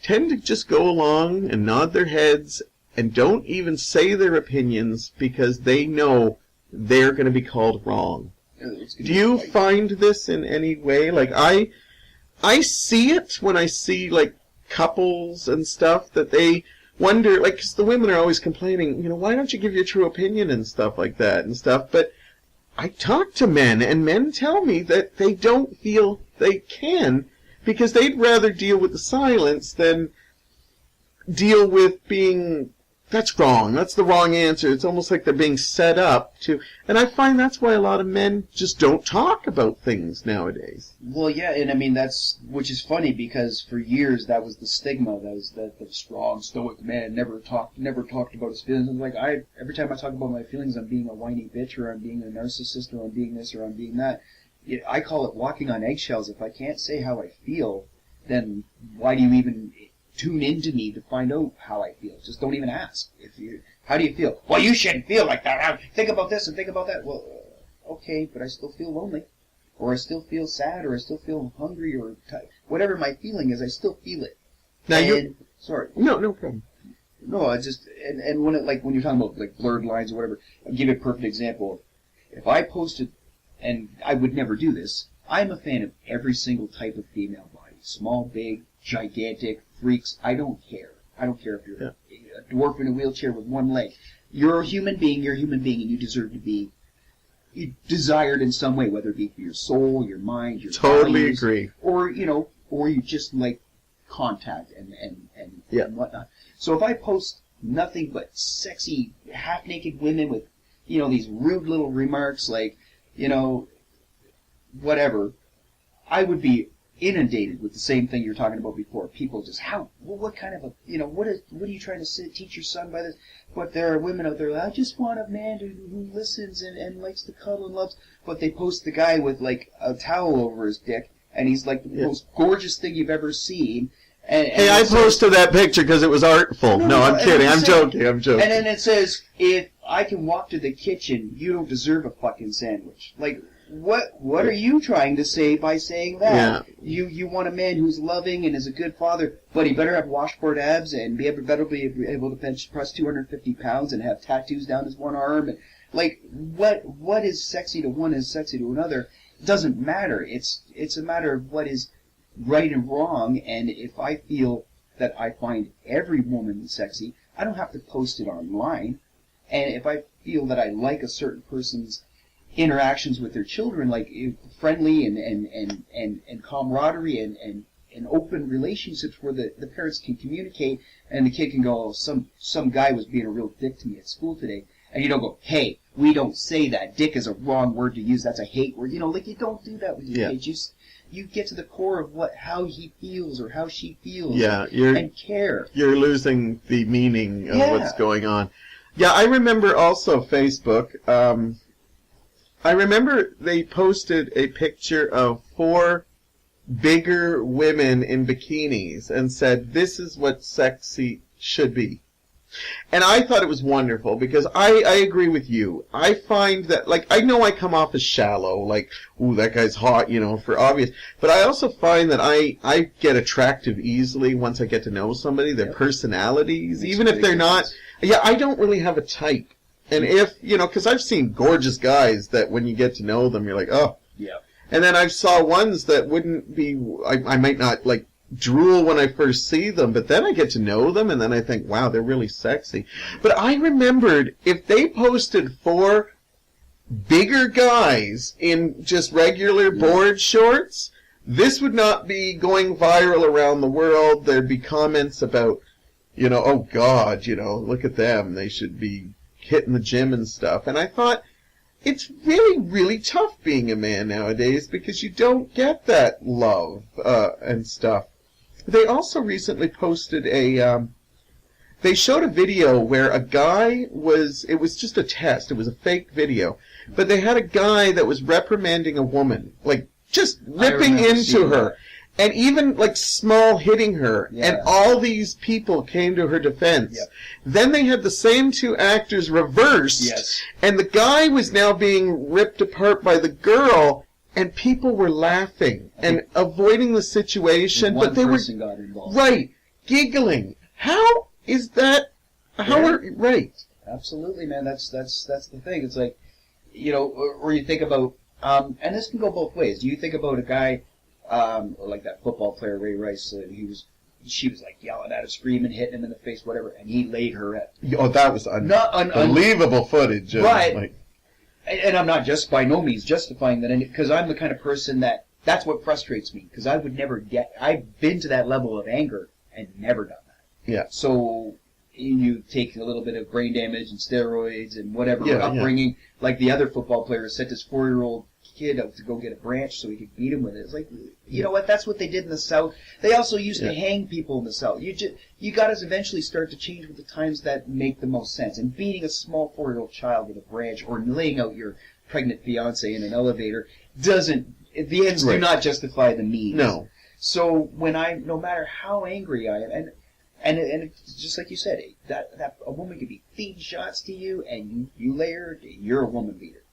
tend to just go along and nod their heads and don't even say their opinions because they know they're going to be called wrong. Do you find this in any way? I see it when I see, couples and stuff, that they wonder, because the women are always complaining, why don't you give your true opinion and stuff like that and stuff, but I talk to men, and men tell me that they don't feel they can, because they'd rather deal with the silence than deal with being, that's wrong, that's the wrong answer. It's almost like they're being set up to, and I find that's why a lot of men just don't talk about things nowadays. Well, yeah, and I mean, which is funny, because for years that was the stigma, that was the strong, stoic man, never talked about his feelings. And every time I talk about my feelings, I'm being a whiny bitch, or I'm being a narcissist, or I'm being this, or I'm being that. I call it walking on eggshells. If I can't say how I feel, then why do you even tune into me to find out how I feel? Just don't even ask. How do you feel? Well, you shouldn't feel like that. Think about this and think about that. Well, okay, but I still feel lonely, or I still feel sad, or I still feel hungry, or whatever my feeling is, I still feel it. Now sorry. No problem. No, I just and when you're talking about blurred lines or whatever, I'll give you a perfect example. If I posted, and I would never do this, I'm a fan of every single type of female body, small, big, gigantic, freaks. I don't care. I don't care if you're a dwarf in a wheelchair with one leg. You're a human being, and you deserve to be desired in some way, whether it be for your soul, your mind, your Totally values, agree. or you just like contact and whatnot. So if I post nothing but sexy, half-naked women with, these rude little remarks like, whatever, I would be inundated with the same thing you're talking about before. People just, what kind of what are you trying to teach your son by this? But there are women out there, I just want a man who listens and likes to cuddle and loves. But they post the guy with like a towel over his dick, and he's like the most gorgeous thing you've ever seen. And I posted that picture because it was artful. No, I'm kidding. I'm joking. I'm joking. And then it says, if I can walk to the kitchen, you don't deserve a fucking sandwich. Like, what are you trying to say by saying that? Yeah. You want a man who's loving and is a good father, but he better have washboard abs and better be able to press 250 pounds and have tattoos down his one arm. And, like, what is sexy to one is sexy to another. It doesn't matter. It's a matter of what is right and wrong, and if I feel that I find every woman sexy, I don't have to post it online. And if I feel that I like a certain person's interactions with their children, like friendly and camaraderie and open relationships where the parents can communicate and the kid can go, oh, some guy was being a real dick to me at school today, and you don't go, hey, we don't say that. Dick is a wrong word to use. That's a hate word. Like you don't do that with your kids. You get to the core of how he feels or how she feels. Yeah, and care. You're losing the meaning of what's going on. Yeah, I remember also Facebook. I remember they posted a picture of 4 bigger women in bikinis and said, this is what sexy should be. And I thought it was wonderful because I agree with you. I find that, like, I know I come off as shallow, like, ooh, that guy's hot, for obvious. But I also find that I get attractive easily once I get to know somebody, their personalities, even if they're not. Yeah, I don't really have a type. And if, because I've seen gorgeous guys that when you get to know them, you're like, oh. Yeah. And then I saw ones that wouldn't be, I might not, like, drool when I first see them, but then I get to know them, and then I think, wow, they're really sexy. But I remembered, if they posted 4 bigger guys in just regular board shorts, this would not be going viral around the world. There'd be comments about, oh God, look at them. They should be hitting the gym and stuff. And I thought, it's really, really tough being a man nowadays because you don't get that love and stuff. They also recently posted they showed a video where a guy it was just a test, it was a fake video, but they had a guy that was reprimanding a woman, like just ripping into her, and even like small hitting her, and all these people came to her defense. Yep. Then they had the same 2 actors reversed, and the guy was now being ripped apart by the girl, and people were laughing and avoiding the situation, but they were got involved. Right, giggling. How is that? Right? Absolutely, man. That's the thing. It's like, or you think about, and this can go both ways. Do you think about a guy like that football player Ray Rice? She was like yelling at him, screaming, hitting him in the face, whatever, and he laid her at. Oh, that was unbelievable footage. Right. And I'm not just by no means justifying that, because I'm the kind of person that's what frustrates me, because I would never I've been to that level of anger and never done that. Yeah. So you take a little bit of brain damage and steroids and whatever upbringing, like the other football player sent his 4-year-old kid out to go get a branch so he could beat him with it. It's like, you know what? That's what they did in the South. They also used to hang people in the South. You got to eventually start to change with the times that make the most sense. And beating a small 4-year-old child with a branch or laying out your pregnant fiance in an elevator the ends do not justify the means. No. So no matter how angry I am, and it's just like you said, that a woman could be feeding shots to you and you lay her, you're a woman beater.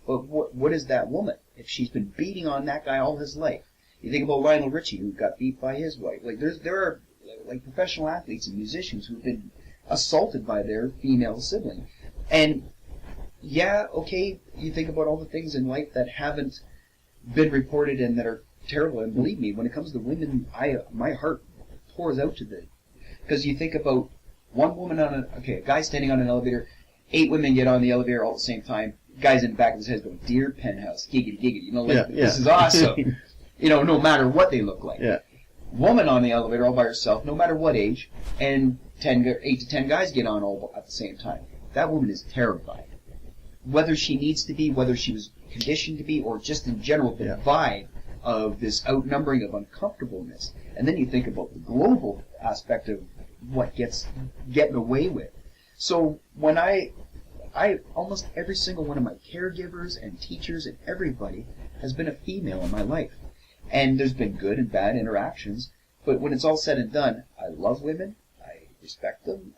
But what is that woman if she's been beating on that guy all his life? You think about Lionel Richie, who got beat by his wife. Like there are like professional athletes and musicians who've been assaulted by their female sibling. And you think about all the things in life that haven't been reported and that are terrible. And believe me, when it comes to women, my heart pours out to them. Because you think about one woman a guy standing on an elevator, 8 women get on the elevator all at the same time. guys in the back of his head going, "Dear Penthouse, giggity, giggity." This is awesome. No matter what they look like. Yeah. Woman on the elevator all by herself, no matter what age, and 8 to 10 guys get on all at the same time. That woman is terrified. Whether she needs to be, whether she was conditioned to be, or just in general, the vibe of this outnumbering of uncomfortableness. And then you think about the global aspect of what getting away with. So when I almost every single one of my caregivers and teachers and everybody has been a female in my life. And there's been good and bad interactions, but when it's all said and done, I love women, I respect them,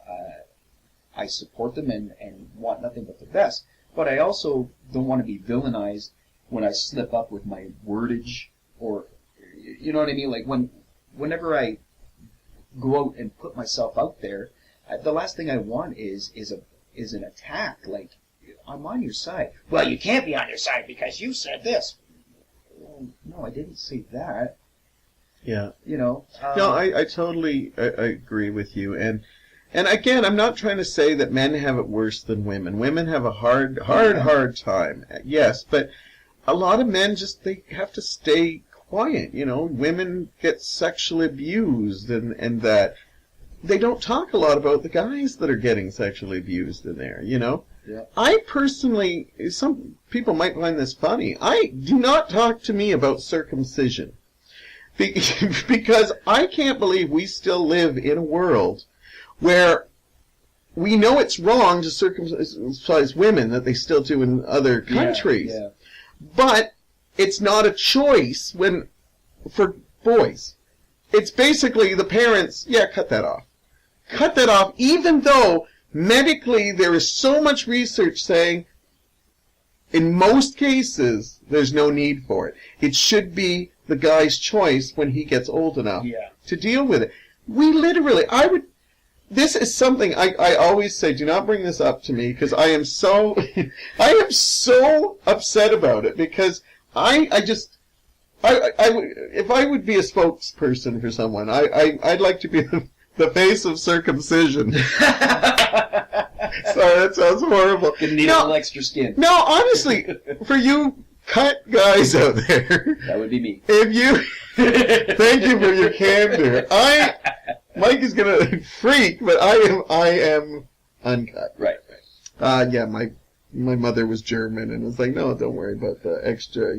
I support them and want nothing but the best. But I also don't want to be villainized when I slip up with my wordage, or, you know what I mean? Like whenever I go out and put myself out there, the last thing I want is an attack. Like, I'm on your side. Well, you can't be on your side because you said this. Well, no, I didn't say that. Yeah. No, I totally agree with you. And again, I'm not trying to say that men have it worse than women. Women have a hard time. Yes, but a lot of men they have to stay quiet. Women get sexually abused and that. They don't talk a lot about the guys that are getting sexually abused in there, Yeah. I personally, some people might find this funny, I do not talk to me about circumcision. Because I can't believe we still live in a world where we know it's wrong to circumcise women, that they still do in other countries. Yeah. But it's not a choice for boys. It's basically the parents, cut that off. Cut that off, even though medically there is so much research saying in most cases there's no need for it. It should be the guy's choice when he gets old enough to deal with it. We literally, this is something I always say, do not bring this up to me, because I am so upset about it, because if I would be a spokesperson for someone, I'd like to be the face of circumcision. Sorry, that sounds horrible. You need a little extra skin. No, honestly, for you cut guys out there, that would be me. Thank you for your candor. Mike is gonna freak, but I am uncut. Right. My mother was German, and was like, no, don't worry about the extra,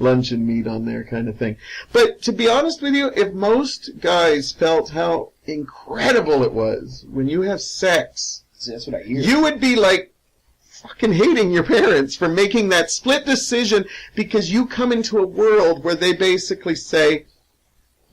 luncheon meat on there kind of thing. But to be honest with you, if most guys felt how incredible it was when you have sex, that's what I hear. You would be like fucking hating your parents for making that split decision, because you come into a world where they basically say,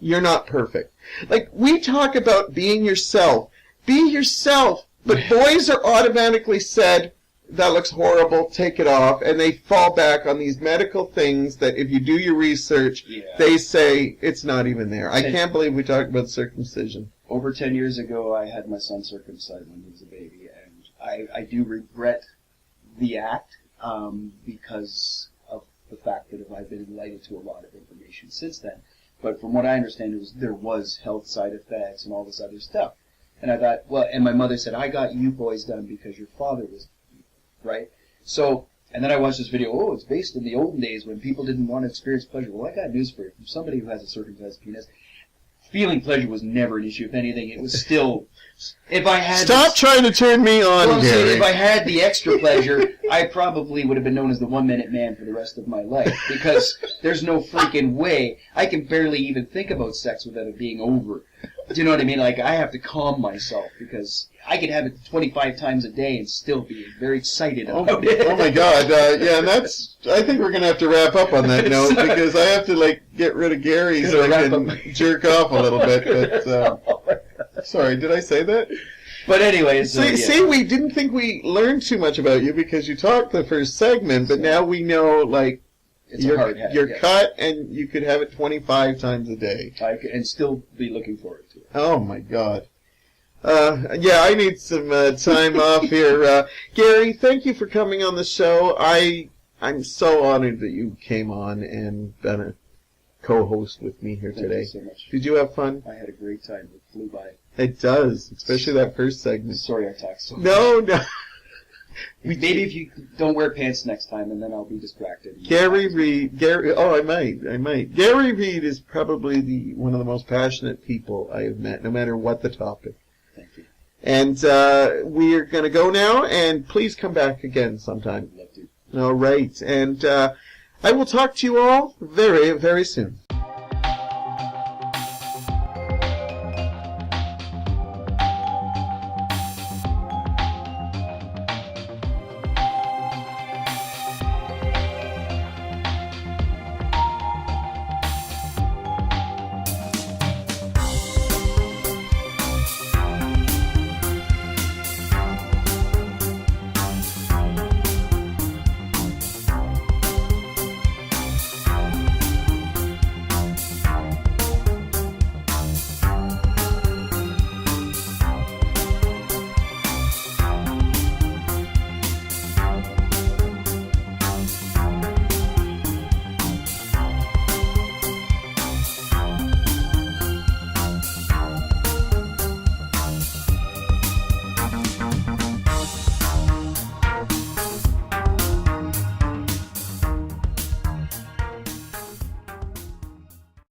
you're not perfect. Like, we talk about being yourself. Be yourself. But boys are automatically said, that looks horrible, take it off, and they fall back on these medical things that if you do your research, they say it's not even there. I can't believe we talked about circumcision. Over 10 years ago, I had my son circumcised when he was a baby, and I do regret the act because of the fact that I've been enlightened to a lot of information since then. But from what I understand, there was health side effects and all this other stuff. And I thought, and my mother said, I got you boys done because your father was, right? So, and then I watched this video, it's based in the olden days when people didn't want to experience pleasure. Well, I got news for you. From somebody who has a circumcised penis, feeling pleasure was never an issue. If anything, it was still, if I had... Stop trying to turn me on, well, Gary. If I had the extra pleasure, I probably would have been known as the 1 minute man for the rest of my life, because there's no freaking way. I can barely even think about sex without it being over. Do you know what I mean? Like, I have to calm myself, because I can have it 25 times a day and still be very excited about it. Oh my God. And I think we're going to have to wrap up on that note, because I have to, get rid of Gary so I can jerk off a little bit. But, sorry, did I say that? But anyway, see, we didn't think we learned too much about you because you talked the first segment, but now we know, you're cut and you could have it 25 times a day. And still be looking forward to it. Oh my God. I need some time off here. Gary, thank you for coming on the show. I'm so honored that you came on and been a co-host with me here today. Thank you so much. Did you have fun? I had a great time. It flew by. It does, especially that first segment. Sorry I talked so much. No. Maybe if you don't wear pants next time, and then I'll be distracted. Gary Reid. I might. Gary Reid is probably one of the most passionate people I have met, no matter what the topic. Thank you. And we are going to go now, and please come back again sometime. I'd love to. All right. And I will talk to you all very, very soon.